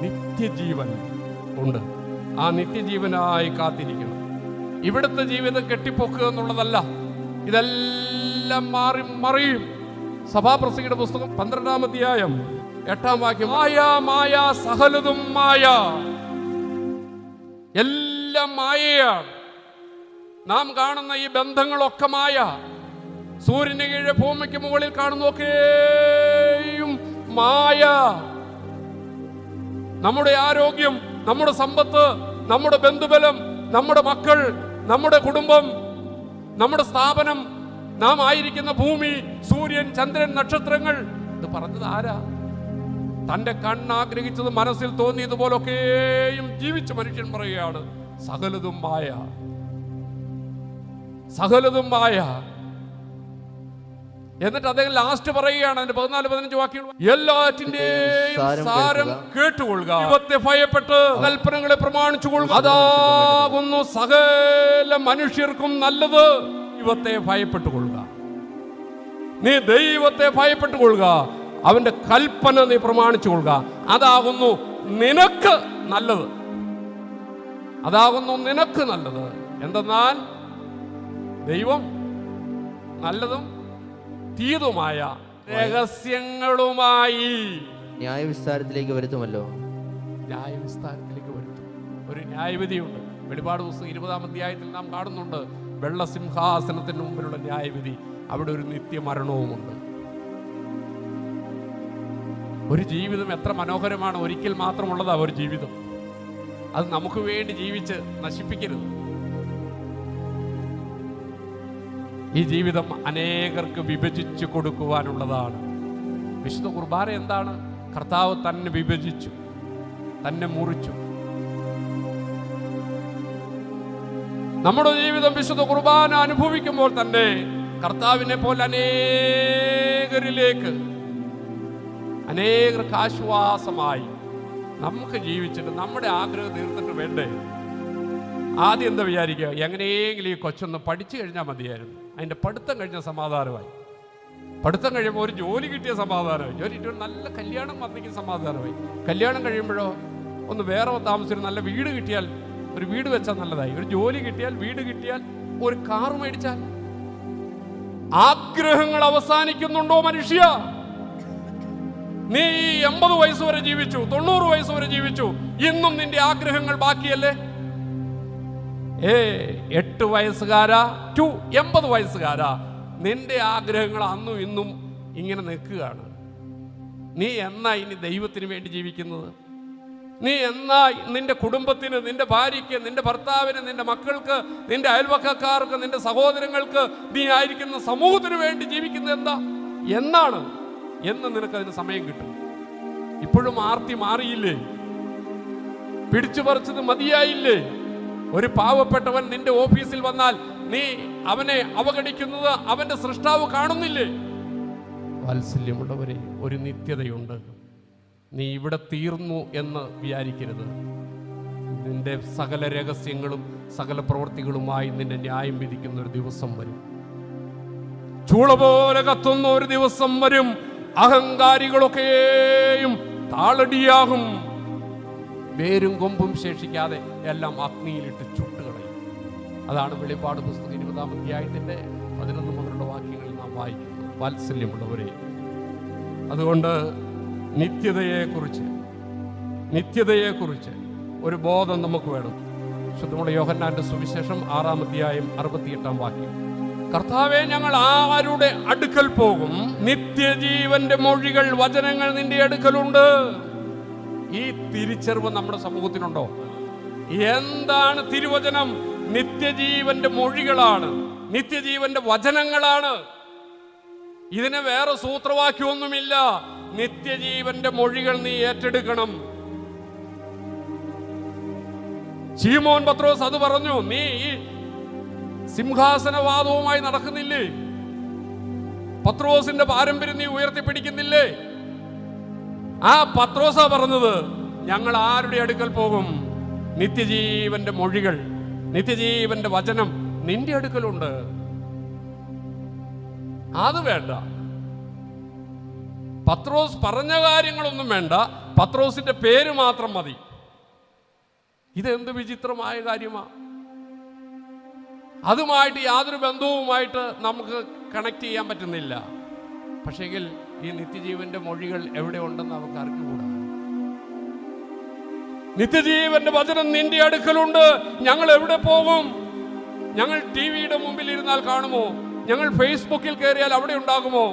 നിത്യജീവൻ ഉണ്ട്. ആ നിത്യജീവനായി കാത്തിരിക്കണം. ഇവിടുത്തെ ജീവിതം കെട്ടിപ്പൊക്കുക എന്നുള്ളതല്ല. ഇതെല്ലാം മാറി മറിയും. സഭാപ്രസംഗിയുടെ പുസ്തകം 12-ാം അധ്യായം 8-ാം വാക്യം, മായ മായ സകലതും മായ. എല്ലാം മായയാണ്. നാം കാണുന്ന ഈ ബന്ധങ്ങളൊക്കെ മായ. സൂര്യന് കീഴെ ഭൂമിക്ക് മുകളിൽ കാണുന്നൊക്കെയും മായ. നമ്മുടെ ആരോഗ്യം, നമ്മുടെ സമ്പത്ത്, നമ്മുടെ ബന്ധുബലം, നമ്മുടെ മക്കൾ, നമ്മുടെ കുടുംബം, നമ്മുടെ സ്ഥാപനം, നാം ആയിരിക്കുന്ന ഭൂമി, സൂര്യൻ, ചന്ദ്രൻ, നക്ഷത്രങ്ങൾ, ഇത് പറഞ്ഞത് ആരാ? തന്റെ കണ്ണാഗ്രഹിച്ചത് മനസ്സിൽ തോന്നിയതുപോലൊക്കെയും ജീവിച്ച മനുഷ്യൻ പറയുകയാണ്, സകലതും മായ, സകലതും മായ. എന്നിട്ട് അദ്ദേഹം ലാസ്റ്റ് പറയുകയാണ്, അതിന്റെ 14-15 വാക്യങ്ങൾ, എല്ലാറ്റിന്റെയും സാരം കേട്ടുകൊള്ളുക, ദൈവത്തെ ഭയപ്പെട്ട് കൽപ്പനകളെ പ്രമാണിച്ചുകൊള്ളുക, അതാകുന്നു സകല മനുഷ്യർക്കും നല്ലത്. ദൈവത്തെ ഭയപ്പെട്ടുകൊള്ളുക. നീ ദൈവത്തെ ഭയപ്പെട്ടുകൊള്ളുക, അവന്റെ കൽപ്പന നീ പ്രമാണിച്ചുകൊള്ളുക. അതാകുന്നു നിനക്ക് നല്ലത്. അതാകുന്നു നിനക്ക് നല്ലത്. എന്തെന്നാൽ ദൈവം നല്ലതും തീതുമായ രഹസ്യങ്ങളുമായി ന്യായവിസ്താരത്തിലേക്ക് വരുത്തുമല്ലോ. ന്യായവിസ്താരത്തിലേക്ക് വരുത്തും. ഒരു ന്യായവിധിയുണ്ട്. വെളിപാട് പുസ്തകം 20-ാം അധ്യായത്തിൽ നാം കാണുന്നുണ്ട്, വെള്ളസിംഹാസനത്തിന് മുമ്പിലുള്ള ന്യായവിധി. അവിടെ ഒരു നിത്യമരണവുമുണ്ട്. ഒരു ജീവിതം എത്ര മനോഹരമാണ്! ഒരിക്കൽ മാത്രമുള്ളതാ ഒരു ജീവിതം. അത് നമുക്ക് വേണ്ടി ജീവിച്ച് നശിപ്പിക്കരുത്. ഈ ജീവിതം അനേകർക്ക് വിഭജിച്ചു കൊടുക്കുവാനുള്ളതാണ്. വിശുദ്ധ കുർബാന എന്താണ്? കർത്താവ് തന്നെ വിഭജിച്ചു, തന്നെ മുറിച്ചു. നമ്മുടെ ജീവിതം വിശുദ്ധ കുർബാന അനുഭവിക്കുമ്പോൾ തന്നെ കർത്താവിനെ പോലെ അനേകർക്ക് ആശ്വാസമായി നമുക്ക് ജീവിച്ചിട്ട് നമ്മുടെ ആഗ്രഹം തീർത്തിട്ട് വേണ്ടേ? ആദ്യം എന്താ വിചാരിക്കുക? എങ്ങനെയെങ്കിലും ഈ കൊച്ചൊന്ന് പഠിച്ചു കഴിഞ്ഞാൽ മതിയായിരുന്നു. അതിൻ്റെ പഠിത്തം കഴിഞ്ഞ സമാധാനമായി. പഠിത്തം കഴിയുമ്പോൾ ഒരു ജോലി കിട്ടിയ സമാധാനമായി. ജോലി കിട്ടിയ നല്ല കല്യാണം വന്നെങ്കിൽ സമാധാനമായി. കല്യാണം കഴിയുമ്പോഴോ ഒന്ന് വേറെ താമസിച്ചൊരു നല്ല വീട് കിട്ടിയാൽ, ഒരു വീട് വെച്ചാൽ നല്ലതായി. ഒരു ജോലി കിട്ടിയാൽ, വീട് കിട്ടിയാൽ, ഒരു കാർ മേടിച്ചാൽ. ആഗ്രഹങ്ങൾ അവസാനിക്കുന്നുണ്ടോ മനുഷ്യ? നീ 80 വയസ്സ് വരെ ജീവിച്ചു, 90 വയസ്സ് വരെ ജീവിച്ചു, ഇന്നും നിന്റെ ആഗ്രഹങ്ങൾ ബാക്കിയല്ലേ? 8 വയസ്സുകാരാ ടു 80 വയസ്സുകാരാ, നിന്റെ ആഗ്രഹങ്ങൾ അന്നും ഇന്നും ഇങ്ങനെ നിൽക്കുകയാണ്. നീ എന്നാ ഇനി ദൈവത്തിന് വേണ്ടി ജീവിക്കുന്നത്? നീ എന്നാ നിന്റെ കുടുംബത്തിന്, നിന്റെ ഭാര്യയ്ക്ക്, നിന്റെ ഭർത്താവിന്, നിന്റെ മക്കൾക്ക്, നിന്റെ അയൽവക്കക്കാർക്ക്, നിന്റെ സഹോദരങ്ങൾക്ക്, നീ ആയിരിക്കുന്ന സമൂഹത്തിന് വേണ്ടി ജീവിക്കുന്നത് എന്നാണ്? എന്ന് നിനക്കതിന് സമയം കിട്ടും. ഇപ്പോഴും ആർത്തി മാറിയില്ലേ? പിടിച്ചു പറിച്ചത് മതിയായില്ലേ? ഒരു പാവപ്പെട്ടവൻ നിന്റെ ഓഫീസിൽ വന്നാൽ നീ അവനെ അവഗണിക്കുന്നത് അവന്റെ സൃഷ്ടാവ് കാണുന്നില്ലേ? വാത്സല്യമുള്ളവരെ, ഒരു നിത്യതയുണ്ട്. നീ ഇവിടെ തീർന്നു എന്ന് വിചാരിക്കരുത്. നിന്റെ സകല രഹസ്യങ്ങളും സകല പ്രവൃത്തികളുമായി നിന്റെ ന്യായം വിധിക്കുന്ന ഒരു ദിവസം വരും. ചൂള പോലെ കത്തുന്ന ഒരു ദിവസം വരും. അഹങ്കാരികളൊക്കെയും താളടിയാകും. വേരും കൊമ്പും ശേഷിക്കാതെ എല്ലാം അഗ്നിയിലിട്ട് ചുട്ടുകളയും. അതാണ് വെളിപാട് പുസ്തകം 20-ാം അധ്യായത്തിന്റെ 11 മുതലുള്ള വാക്യങ്ങളിൽ നാം വായിക്കുന്നത്. വാത്സല്യമുള്ളവരെ, അതുകൊണ്ട് നിത്യതയെക്കുറിച്ച് ഒരു ബോധം നമുക്ക് വേണം. ശുദ്ധമുള്ള യോഹന്നാന്റെ സുവിശേഷം 6-ാം അധ്യായം 68-ാം വാക്യം, കർത്താവേ, ഞങ്ങൾ ആരുടെ അടുക്കൽ പോകും? നിത്യജീവന്റെ മൊഴികൾ, വചനങ്ങൾ നിന്റെ അടുക്കലുണ്ട്. ഈ തിരിച്ചറിവ് നമ്മുടെ സമൂഹത്തിനുണ്ടോ? എന്താണ് തിരുവചനം? നിത്യജീവന്റെ മൊഴികളാണ്, നിത്യജീവന്റെ വചനങ്ങളാണ്. ഇതിന് വേറെ സൂത്രവാക്യമൊന്നുമില്ല. നിത്യജീവന്റെ മൊഴികൾ നീ ഏറ്റെടുക്കണം. ശീമോൻ പത്രോസ് അത് പറഞ്ഞു. നീ ഈ സിംഹാസനവാദവുമായി നടക്കുന്നില്ലേ? പത്രോസിന്റെ പാരമ്പര്യം നീ ഉയർത്തിപ്പിടിക്കുന്നില്ലേ? ആ പത്രോസാ പറഞ്ഞത്, ഞങ്ങൾ ആരുടെ അടുക്കൽ പോകും? നിത്യജീവന്റെ മൊഴികൾ, നിത്യജീവന്റെ വചനം നിന്റെ അടുക്കലുണ്ട്. അത് വേണ്ട. പത്രോസ് പറഞ്ഞ കാര്യങ്ങളൊന്നും വേണ്ട, പത്രോസിന്റെ പേര് മാത്രം മതി. ഇതെന്ത് വിചിത്രമായ കാര്യമാണ്! അതുമായിട്ട് യാതൊരു ബന്ധവുമായിട്ട് നമുക്ക് കണക്ട് ചെയ്യാൻ പറ്റുന്നില്ല. പക്ഷെങ്കിൽ ഈ നിത്യജീവന്റെ മൊഴികൾ എവിടെ ഉണ്ടെന്ന് നമുക്ക് അറിഞ്ഞുകൂടാ. നിത്യജീവന്റെ വചനം നിന്റെ അടുക്കലുണ്ട്. ഞങ്ങൾ എവിടെ പോകും? ഞങ്ങൾ ടിവിയുടെ മുമ്പിൽ ഇരുന്നാൽ കാണുമോ? ഞങ്ങൾ ഫേസ്ബുക്കിൽ കയറിയാൽ അവിടെ ഉണ്ടാകുമോ?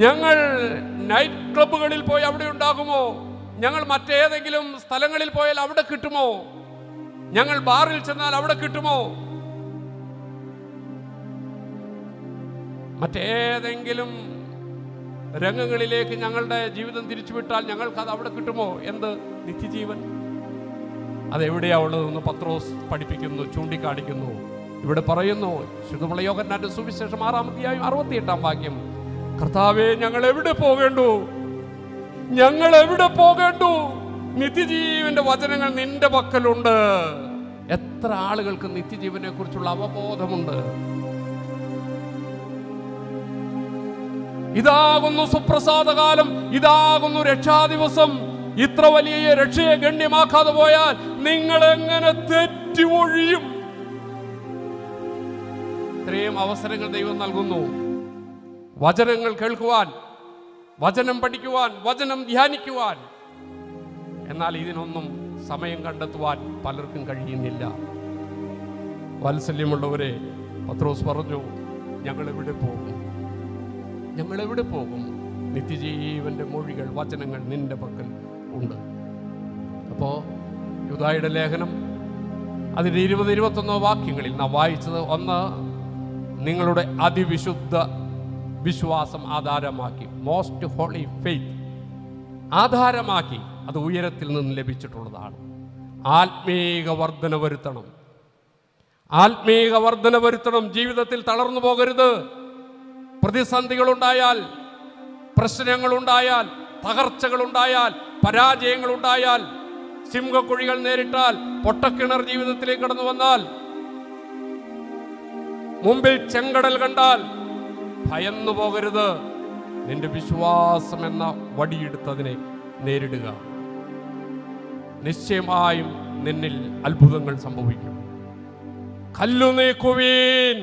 ഞങ്ങൾ നൈറ്റ് ക്ലബ്ബുകളിൽ പോയി അവിടെ ഉണ്ടാകുമോ? ഞങ്ങൾ മറ്റേതെങ്കിലും സ്ഥലങ്ങളിൽ പോയാൽ അവിടെ കിട്ടുമോ? ഞങ്ങൾ ബാറിൽ ചെന്നാൽ അവിടെ കിട്ടുമോ? മറ്റേതെങ്കിലും രംഗങ്ങളിലേക്ക് ഞങ്ങളുടെ ജീവിതം തിരിച്ചുവിട്ടാൽ ഞങ്ങൾക്ക് അത് അവിടെ കിട്ടുമോ? എന്ത് നിത്യജീവൻ? അതെവിടെയാ ഉള്ളതെന്ന് പത്രോസ് പഠിപ്പിക്കുന്നു, ചൂണ്ടിക്കാണിക്കുന്നു. ഇവിടെ പറയുന്നു, ശുദ്ധമുള്ള യോഹന്നാന്റെ സുവിശേഷം 6-ാം അധ്യായം 68-ാം വാക്യം, കർത്താവേ, ഞങ്ങൾ എവിടെ പോകേണ്ടു? ഞങ്ങൾ എവിടെ പോകേണ്ടു? നിത്യജീവന്റെ വചനങ്ങൾ നിന്റെ പക്കലുണ്ട്. എത്ര ആളുകൾക്ക് നിത്യജീവനെ കുറിച്ചുള്ള അവബോധമുണ്ട്? ഇതാകുന്നു സുപ്രസാദകാലം, ഇതാകുന്നു രക്ഷാദിവസം. ഇത്ര വലിയ രക്ഷയെ ഗണ്യമാക്കാതെ പോയാൽ നിങ്ങൾ എങ്ങനെ തെറ്റി ഒഴിയും? ഇത്രയും അവസരങ്ങൾ ദൈവം നൽകുന്നു. വചനങ്ങൾ കേൾക്കുവാൻ, വചനം പഠിക്കുവാൻ, വചനം ധ്യാനിക്കുവാൻ. എന്നാൽ ഇതിനൊന്നും സമയം കണ്ടെത്തുവാൻ പലർക്കും കഴിയുന്നില്ല. വാത്സല്യമുള്ളവരെ, പത്രോസ് പറഞ്ഞു, ഞങ്ങൾ എവിടെ പോകും? ഞങ്ങൾ എവിടെ പോകും? നിത്യജീവന്റെ മൊഴികൾ, വചനങ്ങൾ നിന്റെ പക്കൽ ഉണ്ട്. അപ്പോ യൂദായുടെ ലേഖനം അതിന്റെ 20-21 വാക്യങ്ങളിൽ നാം വായിച്ചത്, ഒന്ന്, നിങ്ങളുടെ അതിവിശുദ്ധ വിശ്വാസം ആധാരമാക്കി, മോസ്റ്റ് ഹോളി ഫെയ്ത്ത് ആധാരമാക്കി, അത് ഉയരത്തിൽ നിന്ന് ലഭിച്ചിട്ടുള്ളതാണ്. ആത്മീക വർധന വരുത്തണം, ആത്മീക വർധന വരുത്തണം. ജീവിതത്തിൽ തളർന്നു പോകരുത്. പ്രതിസന്ധികളുണ്ടായാൽ, പ്രശ്നങ്ങളുണ്ടായാൽ, തകർച്ചകളുണ്ടായാൽ, പരാജയങ്ങളുണ്ടായാൽ, സിംഹക്കുഴികൾ നേരിട്ടാൽ, പൊട്ടക്കിണർ ജീവിതത്തിലേക്ക് കടന്നു വന്നാൽ, മുമ്പിൽ ചെങ്കടൽ കണ്ടാൽ ഭയന്നു പോകരുത്. നിന്റെ വിശ്വാസം എന്ന വടിയെടുത്തതിനെ നേരിടുക. നിശ്ചയമായും നിന്നിൽ അത്ഭുതങ്ങൾ സംഭവിക്കും. കല്ലു നീക്കുവീൻ.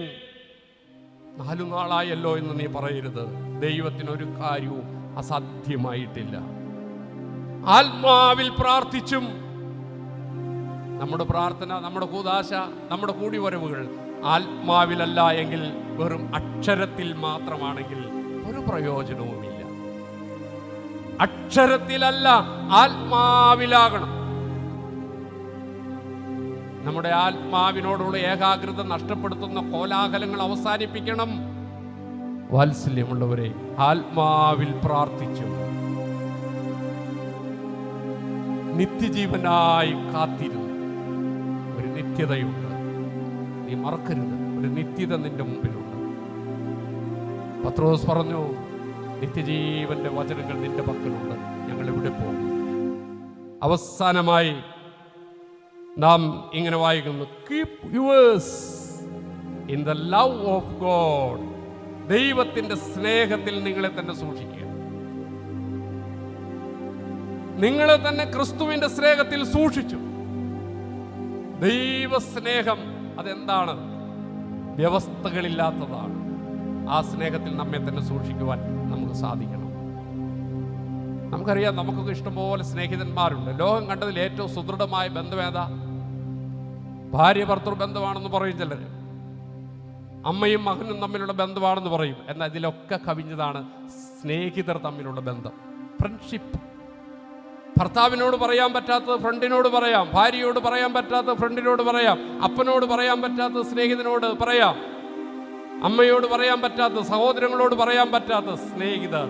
4 നാളായല്ലോ എന്ന് നീ പറയരുത്. ദൈവത്തിനൊരു കാര്യവും അസാധ്യമായിട്ടില്ല. ആത്മാവിൽ പ്രാർത്ഥിച്ചും, നമ്മുടെ പ്രാർത്ഥന, നമ്മുടെ കൂദാശ, നമ്മുടെ കൂടിവരവുകൾ ആത്മാവിലല്ല എങ്കിൽ, വെറും അക്ഷരത്തിൽ മാത്രമാണെങ്കിൽ ഒരു പ്രയോജനവുമില്ല. അക്ഷരത്തിലല്ല, ആത്മാവിലാകണം. നമ്മുടെ ആത്മാവിനോടുള്ള ഏകാഗ്രത നഷ്ടപ്പെടുത്തുന്ന കോലാഹലങ്ങൾ അവസാനിപ്പിക്കണം. വാത്സല്യമുള്ളവരെ, ആത്മാവിൽ പ്രാർത്ഥിച്ചു നിത്യജീവനായി കാത്തിരുന്നു. ഒരു നിത്യതയുണ്ട്, നീ മറക്കരുത്. ഒരു നിത്യത നിന്റെ മുമ്പിലുണ്ട്. പത്രോസ് പറഞ്ഞു, നിത്യജീവന്റെ വചനങ്ങൾ നിന്റെ പക്കലുണ്ട്. ഞങ്ങൾ എവിടെ പോകും? അവസാനമായി നാം ഇങ്ങനെ വായിക്കുന്നു, keep yours in the love of God. ദൈവത്തിന്റെ സ്നേഹത്തിൽ നിങ്ങളെ തന്നെ സൂക്ഷിക്കുക. നിങ്ങളെ തന്നെ ക്രിസ്തുവിന്റെ സ്നേഹത്തിൽ സൂക്ഷിച്ചു. ദൈവസ്നേഹം അതെന്താണ്? വ്യവസ്ഥകളില്ലാത്തതാണ്. ആ സ്നേഹത്തിൽ നമ്മെ തന്നെ സൂക്ഷിക്കുവാൻ നമുക്ക് സാധിക്കണം. നമുക്കറിയാം, നമുക്കൊക്കെ ഇഷ്ടംപോലെ സ്നേഹിതന്മാരുണ്ട്. ലോകം കണ്ടതിൽ ഏറ്റവും സുദൃഢമായ ബന്ധം ഏതാ? ഭാര്യ ഭർത്തൃ ബന്ധമാണെന്ന് പറയും ചിലർ. അമ്മയും മകനും തമ്മിലുള്ള ബന്ധമാണെന്ന് പറയും. എന്നാൽ ഇതിലൊക്കെ കവിഞ്ഞതാണ് സ്നേഹിതർ തമ്മിലുള്ള ബന്ധം, ഫ്രണ്ട്ഷിപ്പ്. ഭർത്താവിനോട് പറയാൻ പറ്റാത്തത് ഫ്രണ്ടിനോട് പറയാം, ഭാര്യയോട് പറയാൻ പറ്റാത്തത് ഫ്രണ്ടിനോട് പറയാം, അപ്പനോട് പറയാൻ പറ്റാത്തത് സ്നേഹിതനോട് പറയാം, അമ്മയോട് പറയാൻ പറ്റാത്ത, സഹോദരങ്ങളോട് പറയാൻ പറ്റാത്ത സ്നേഹിതർ.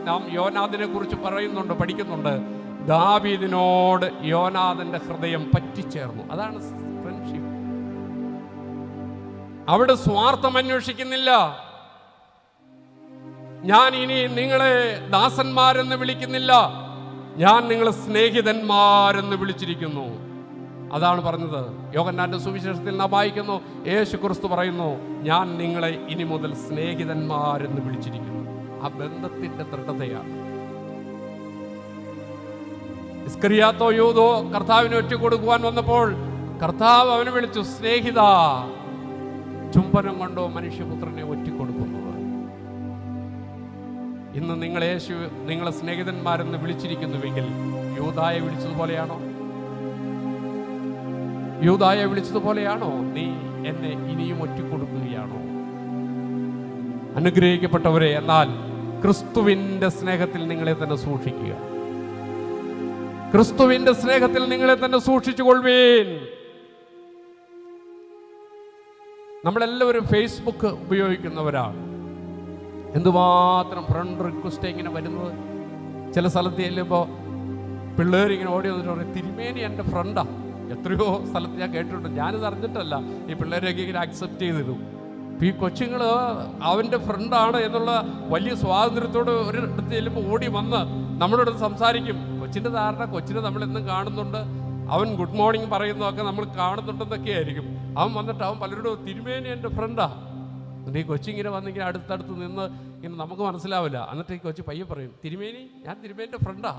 നാം യോനാദിനെ കുറിച്ച് പറയുന്നുണ്ട്, പഠിക്കുന്നുണ്ട്. ദാവീദിനോട് യോനാഥന്റെ ഹൃദയം പറ്റിച്ചേർന്നു. അതാണ് ഫ്രണ്ട്ഷിപ്പ്. അവിടെ സ്വാർത്ഥം അന്വേഷിക്കുന്നില്ല. ഞാൻ ഇനി നിങ്ങളെ ദാസന്മാരെന്ന് വിളിക്കുന്നില്ല, ഞാൻ നിങ്ങളെ സ്നേഹിതന്മാരെന്ന് വിളിച്ചിരിക്കുന്നു. അതാണ് പറഞ്ഞത്. യോഹന്നാന്റെ സുവിശേഷത്തിൽ നാം വായിക്കുന്നു, യേശു ക്രിസ്തു പറയുന്നു, ഞാൻ നിങ്ങളെ ഇനി മുതൽ സ്നേഹിതന്മാരെന്ന് വിളിച്ചിരിക്കുന്നു. ആ ബന്ധത്തിന്റെ ദൃഢതയാണ്. ഇസ്കറിയാത്തോ യൂദോ കർത്താവിനെ ഒറ്റുകൊടുക്കുവാൻ വന്നപ്പോൾ കർത്താവ് അവനെ വിളിച്ചു, സ്നേഹിത. ചുംബനം കൊണ്ടോ മനുഷ്യപുത്രനെ ഒറ്റിക്കൊടുക്കുന്നത്. ഇന്ന് നിങ്ങളെ സ്നേഹിതന്മാരെന്ന് വിളിച്ചിരിക്കുന്നുവെങ്കിൽ യൂദായെ വിളിച്ചതുപോലെയാണോ? യൂദായെ വിളിച്ചതുപോലെയാണോ നീ എന്നെ ഇനിയും ഒറ്റിക്കൊടുക്കുകയാണോ? അനുഗ്രഹിക്കപ്പെട്ടവരെ, എന്നാൽ ക്രിസ്തുവിന്റെ സ്നേഹത്തിൽ നിങ്ങളെ തന്നെ സൂക്ഷിക്കുക. ക്രിസ്തുവിന്റെ സ്നേഹത്തിൽ നിങ്ങളെ തന്നെ സൂക്ഷിച്ചുകൊള്ളുവീൻ. നമ്മളെല്ലാവരും ഫേസ്ബുക്ക് ഉപയോഗിക്കുന്നവരാണ്. എന്തുമാത്രം ഫ്രണ്ട് റിക്വസ്റ്റ് ഇങ്ങനെ വരുന്നത്. ചില സ്ഥലത്ത് ചെല്ലുമ്പോൾ പിള്ളേരിങ്ങനെ ഓടി വന്നിട്ട് പറയും, തിരുമേനി എൻ്റെ ഫ്രണ്ടാ. എത്രയോ സ്ഥലത്ത് ഞാൻ കേട്ടിട്ടുണ്ട്. ഞാനിത് അറിഞ്ഞിട്ടല്ല, ഈ പിള്ളേരെയൊക്കെ ഇങ്ങനെ അക്സെപ്റ്റ് ചെയ്തിടും. ഈ കൊച്ചുങ്ങൾ അവൻ്റെ ഫ്രണ്ടാണ് എന്നുള്ള വലിയ സ്വാതന്ത്ര്യത്തോട് ഒരു ഇടത്ത് ചെല്ലുമ്പോൾ ഓടി വന്ന് നമ്മളോട് സംസാരിക്കും. കൊച്ചിൻ്റെ ധാരണ, കൊച്ചിനെ നമ്മളെന്നും കാണുന്നുണ്ട്, അവൻ ഗുഡ് മോർണിംഗ് പറയുന്നതൊക്കെ നമ്മൾ കാണുന്നുണ്ടെന്നൊക്കെ ആയിരിക്കും. അവൻ വന്നിട്ട് അവൻ പലരോടും തിരുമേനി എൻ്റെ ഫ്രണ്ടാ. എന്നിട്ട് ഈ കൊച്ചിങ്ങനെ വന്നിങ്ങനെ അടുത്തടുത്ത് നിന്ന് ഇങ്ങനെ നമുക്ക് മനസ്സിലാവില്ല. എന്നിട്ട് ഈ കൊച്ചു പയ്യെ പറയും, തിരുമേനി, ഞാൻ തിരുമേനിൻ്റെ ഫ്രണ്ടാ.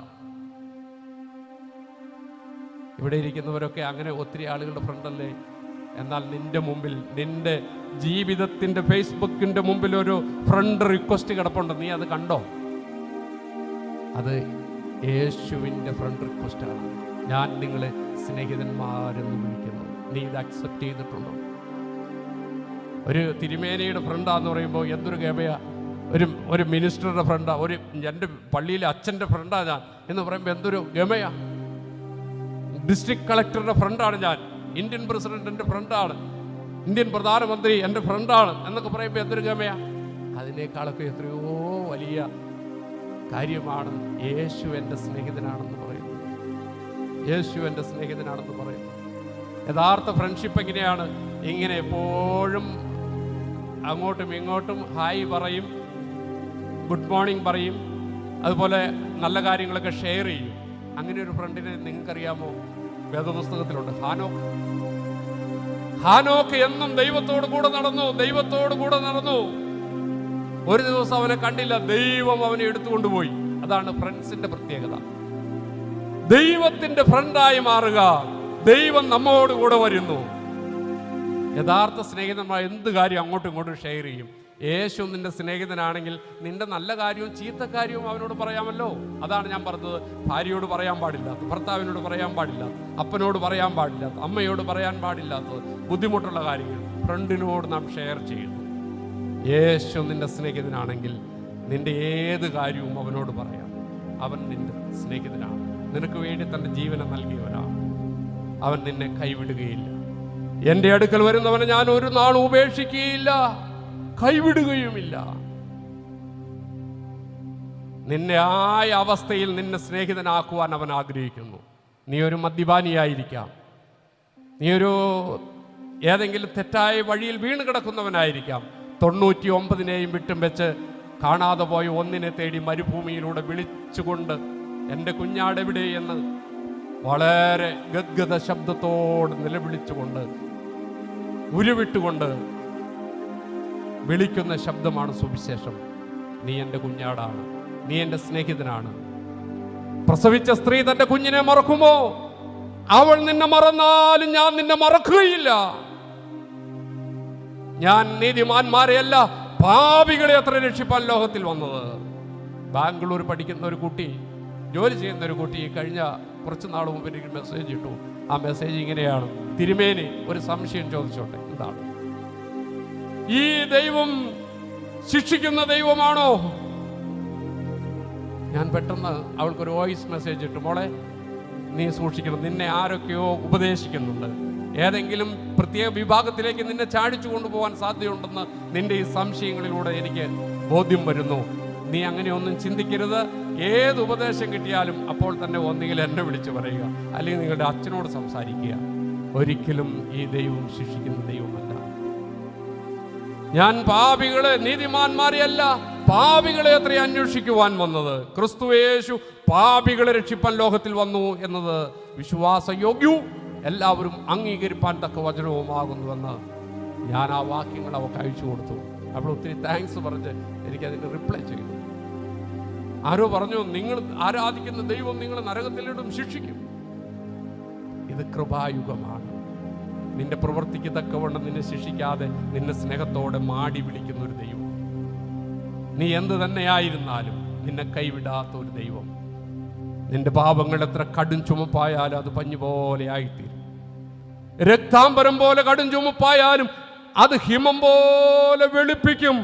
ഇവിടെ ഇരിക്കുന്നവരൊക്കെ അങ്ങനെ ഒത്തിരി ആളുകളുടെ ഫ്രണ്ടല്ലേ. എന്നാൽ നിന്റെ മുമ്പിൽ, നിന്റെ ജീവിതത്തിൻ്റെ ഫേസ്ബുക്കിൻ്റെ മുമ്പിൽ ഒരു ഫ്രണ്ട് റിക്വസ്റ്റ് കിടപ്പുണ്ട്. നീ അത് കണ്ടോ? അത് യേശുവിൻ്റെ ഫ്രണ്ട് റിക്വസ്റ്റാണ്. ഞാൻ നിങ്ങളെ സ്നേഹിതന്മാരെന്ന് വിളിക്കുന്നു. നീ ഇത് അക്സെപ്റ്റ് ചെയ്തിട്ടുണ്ടോ? ഒരു തിരുമേനിയുടെ ഫ്രണ്ടാന്ന് പറയുമ്പോൾ എന്തൊരു ഗമയാ. ഒരു മിനിസ്റ്ററുടെ ഫ്രണ്ടാ, എൻ്റെ പള്ളിയിലെ അച്ഛൻ്റെ ഫ്രണ്ടാ ഞാൻ എന്ന് പറയുമ്പോൾ എന്തൊരു ഗമയാ. ഡിസ്ട്രിക്ട് കളക്ടറുടെ ഫ്രണ്ടാണ് ഞാൻ, ഇന്ത്യൻ പ്രസിഡന്റ് എൻ്റെ ഫ്രണ്ടാണ്, ഇന്ത്യൻ പ്രധാനമന്ത്രി എൻ്റെ ഫ്രണ്ടാണ് എന്നൊക്കെ പറയുമ്പോൾ എന്തൊരു ഗമയാ. അതിനേക്കാളൊക്കെ എത്രയോ വലിയ കാര്യമാണ് യേശു എൻ്റെ സ്നേഹിതനാണെന്ന് പറയുന്നത്. യേശു എൻ്റെ സ്നേഹിതനാണെന്ന് പറയുന്നു. യഥാർത്ഥ ഫ്രണ്ട്ഷിപ്പ് എങ്ങനെയാണ്? ഇങ്ങനെ എപ്പോഴും അങ്ങോട്ടും ഇങ്ങോട്ടും ഹായ് പറയും, ഗുഡ് മോർണിംഗ് പറയും, അതുപോലെ നല്ല കാര്യങ്ങളൊക്കെ ഷെയർ ചെയ്യും. അങ്ങനെ ഒരു ഫ്രണ്ടിനെ നിങ്ങൾക്കറിയാമോ? വേദപുസ്തകത്തിലുണ്ട്. ഹാനോക്ക് എന്നും ദൈവത്തോട് കൂടെ നടന്നു. ഒരു ദിവസം അവനെ കണ്ടില്ല, ദൈവം അവനെ എടുത്തുകൊണ്ടുപോയി. അതാണ് ഫ്രണ്ട്സിന്റെ പ്രത്യേകത. ദൈവത്തിന്റെ ഫ്രണ്ടായി മാറുക. ദൈവം നമ്മോട് കൂടെ വരുന്നു. യഥാർത്ഥ സ്നേഹിതന്മാർ എന്ത് കാര്യം അങ്ങോട്ടും ഇങ്ങോട്ടും ഷെയർ ചെയ്യും. യേശു നിന്റെ സ്നേഹിതനാണെങ്കിൽ നിന്റെ നല്ല കാര്യവും ചീത്ത കാര്യവും അവനോട് പറയാമല്ലോ. അതാണ് ഞാൻ പറഞ്ഞത്. ഭാര്യയോട് പറയാൻ പാടില്ലാത്ത, ഭർത്താവിനോട് പറയാൻ പാടില്ലാത്ത, അപ്പനോട് പറയാൻ പാടില്ലാത്ത, അമ്മയോട് പറയാൻ പാടില്ലാത്തത്, ബുദ്ധിമുട്ടുള്ള കാര്യങ്ങൾ ഫ്രണ്ടിനോട് നാം ഷെയർ ചെയ്യുന്നു. യേശു നിന്റെ സ്നേഹിതനാണെങ്കിൽ നിന്റെ ഏത് കാര്യവും അവനോട് പറയാം. അവൻ നിന്റെ സ്നേഹിതനാണ്. നിനക്ക് വേണ്ടി തൻ്റെ ജീവനെ നൽകിയവനാണ്. അവൻ നിന്നെ കൈവിടുകയില്ല. എൻ്റെ അടുക്കൽ വരുന്നവനെ ഞാൻ ഒരു നാൾ ഉപേക്ഷിക്കുകയില്ല, കൈവിടുകയുമില്ല. നിന്നെ ആയ അവസ്ഥയിൽ നിന്നെ സ്നേഹിതനാക്കുവാൻ അവൻ ആഗ്രഹിക്കുന്നു. നീ ഒരു മദ്യപാനിയായിരിക്കാം, നീ ഏതെങ്കിലും തെറ്റായ വഴിയിൽ വീണ് കിടക്കുന്നവനായിരിക്കാം. 99 വിട്ടും വെച്ച് കാണാതെ പോയ ഒന്നിനെ തേടി മരുഭൂമിയിലൂടെ വിളിച്ചുകൊണ്ട് എൻ്റെ കുഞ്ഞാടെവിടെ എന്ന് വളരെ ഗദ്ഗത ശബ്ദത്തോട് നിലവിളിച്ചുകൊണ്ട്, ഉരുവിട്ടുകൊണ്ട് വിളിക്കുന്ന ശബ്ദമാണ് സുവിശേഷം. നീ എൻ്റെ കുഞ്ഞാടാണ്, നീ എൻ്റെ സ്നേഹിതനാണ്. പ്രസവിച്ച സ്ത്രീ തൻ്റെ കുഞ്ഞിനെ മറക്കുമോ? അവൾ നിന്നെ മറന്നാലും ഞാൻ നിന്നെ മറക്കുകയില്ല. ഞാൻ നീതിമാന്മാരെയല്ല പാപികളെ അത്ര രക്ഷിപ്പാൻ ലോകത്തിൽ വന്നത്. ബാംഗ്ലൂർ പഠിക്കുന്ന ഒരു കുട്ടി, ജോലി ചെയ്യുന്ന ഒരു കുട്ടി കഴിഞ്ഞ കുറച്ച് നാൾ മുമ്പ് എനിക്ക് മെസ്സേജ് ഇട്ടു. ആ മെസ്സേജ് ഇങ്ങനെയാണ്: തിരുമേനി, ഒരു സംശയം ചോദിച്ചോട്ടെ. എന്താണ്? ഈ ദൈവം ശിക്ഷിക്കുന്ന ദൈവമാണോ? ഞാൻ പെട്ടെന്ന് അവൾക്കൊരു വോയിസ് മെസ്സേജ് ഇട്ടു, മോളെ നീ സൂക്ഷിക്കണം, നിന്നെ ആരൊക്കെയോ ഉപദേശിക്കുന്നുണ്ട്, ഏതെങ്കിലും പ്രത്യേക വിഭാഗത്തിലേക്ക് നിന്നെ ചാടിച്ചു കൊണ്ടുപോകാൻ സാധ്യതയുണ്ടെന്ന് നിന്റെ ഈ സംശയങ്ങളിലൂടെ എനിക്ക് ബോധ്യം വരുന്നു. നീ അങ്ങനെയൊന്നും ചിന്തിക്കരുത്. ഏത് ഉപദേശം കിട്ടിയാലും അപ്പോൾ തന്നെ ഒന്നുകിൽ എന്നെ വിളിച്ച് പറയുക, അല്ലെങ്കിൽ നിങ്ങളുടെ അച്ഛനോട് സംസാരിക്കുക. ഒരിക്കലും ഈ ദൈവം ശിക്ഷിക്കുന്ന ദൈവമല്ല. ഞാൻ പാപികളെ, നീതിമാന്മാരെയല്ല, പാപികളെ അത്രേ അന്വേഷിക്കുവാൻ വന്നത്. ക്രിസ്തുയേശു പാപികളെ രക്ഷിപ്പാൻ ലോകത്തിൽ വന്നു എന്നത് വിശ്വാസയോഗ്യവും എല്ലാവരും അംഗീകരിപ്പാൻ തക്ക വചനവുമാകുന്നുവെന്ന് ഞാൻ ആ വാക്യങ്ങൾ അവൾക്ക് അയച്ചു കൊടുത്തു. അവൾ ഒത്തിരി താങ്ക്സ് പറഞ്ഞ് എനിക്കതിന് റിപ്ലൈ ചെയ്തു. ആരോ പറഞ്ഞു, നിങ്ങൾ ആരാധിക്കുന്ന ദൈവം നിങ്ങളെ നരകത്തിലിടും, ശിക്ഷിക്കും. ഇത് കൃപായുഗമാണ്. നിന്റെ പ്രവൃത്തിക്ക് തക്കവണ്ണം നിന്നെ ശിക്ഷിക്കാതെ നിന്നെ സ്നേഹത്തോടെ മാടി വിളിക്കുന്ന ഒരു ദൈവം. നീ എന്ത് തന്നെയായിരുന്നാലും നിന്നെ കൈവിടാത്ത ഒരു ദൈവം. നിന്റെ പാപങ്ങൾ എത്ര കടും ചുമപ്പായാലും അത് പഞ്ഞു പോലെ ആയിത്തീരും. രക്താംബരം പോലെ കടും ചുമപ്പായാലും അത് ഹിമം പോലെ വെളുപ്പിക്കും.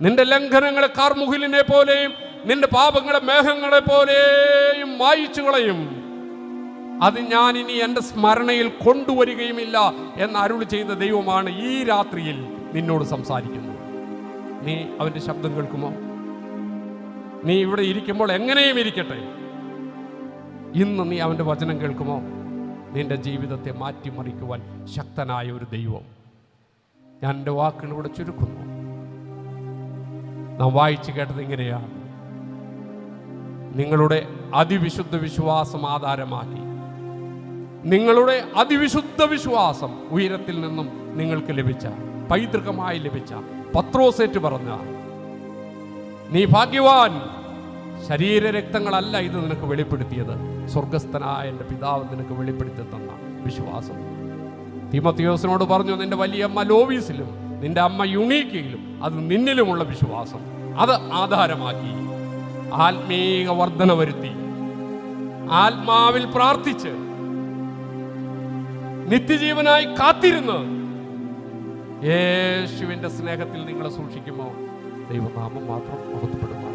നിന്റെ ലംഘനങ്ങളെ കാർമുകിലിനെ പോലെയും നിന്റെ പാപങ്ങളെ മേഘങ്ങളെ പോലെയും മായിച്ചു കളയും. അത് ഞാൻ ഇനി എൻ്റെ സ്മരണയിൽ കൊണ്ടുവരികയുമില്ല എന്ന് അരുളി ചെയ്ത ദൈവമാണ് ഈ രാത്രിയിൽ നിന്നോട് സംസാരിക്കുന്നത്. നീ അവൻ്റെ ശബ്ദം കേൾക്കുമോ? നീ ഇവിടെ ഇരിക്കുമ്പോൾ എങ്ങനെയും ഇരിക്കട്ടെ, ഇന്ന് നീ അവൻ്റെ വചനം കേൾക്കുമോ? നിന്റെ ജീവിതത്തെ മാറ്റിമറിക്കുവാൻ ശക്തനായ ഒരു ദൈവം. ഞാൻ എൻ്റെ വാക്കുകളിലൂടെ ചുരുക്കുന്നു. നാം വായിച്ചു കേട്ടത് ഇങ്ങനെയാണ്: നിങ്ങളുടെ അതിവിശുദ്ധ വിശ്വാസം ആധാരമാക്കി, നിങ്ങളുടെ അതിവിശുദ്ധ വിശ്വാസം ഉയരത്തിൽ നിന്നും നിങ്ങൾക്ക് ലഭിച്ച, പൈതൃകമായി ലഭിച്ച, പത്രോസേറ്റ് പറഞ്ഞ, നീ ഭാഗ്യവാൻ, ശരീരരക്തങ്ങളല്ല ഇത് നിനക്ക് വെളിപ്പെടുത്തിയത്, സ്വർഗസ്ഥനായ എൻ്റെ പിതാവ് നിനക്ക് വെളിപ്പെടുത്തി തന്ന വിശ്വാസം. തീമോഥെയോസിനോട് പറഞ്ഞു, നിന്റെ വലിയമ്മ ലോവീസിലും നിന്റെ അമ്മ യുണീക്കയിലും അത് നിന്നിലുമുള്ള വിശ്വാസം, അത് ആധാരമാക്കി ആത്മീക വർധന വരുത്തി, ആത്മാവിൽ പ്രാർത്ഥിച്ച്, നിത്യജീവനായി കാത്തിരുന്ന് യേശുവിന്റെ സ്നേഹത്തിൽ നിങ്ങളെ സൂക്ഷിക്കുമോ? ദൈവനാമം മാത്രം മഹത്വപ്പെടുന്നു.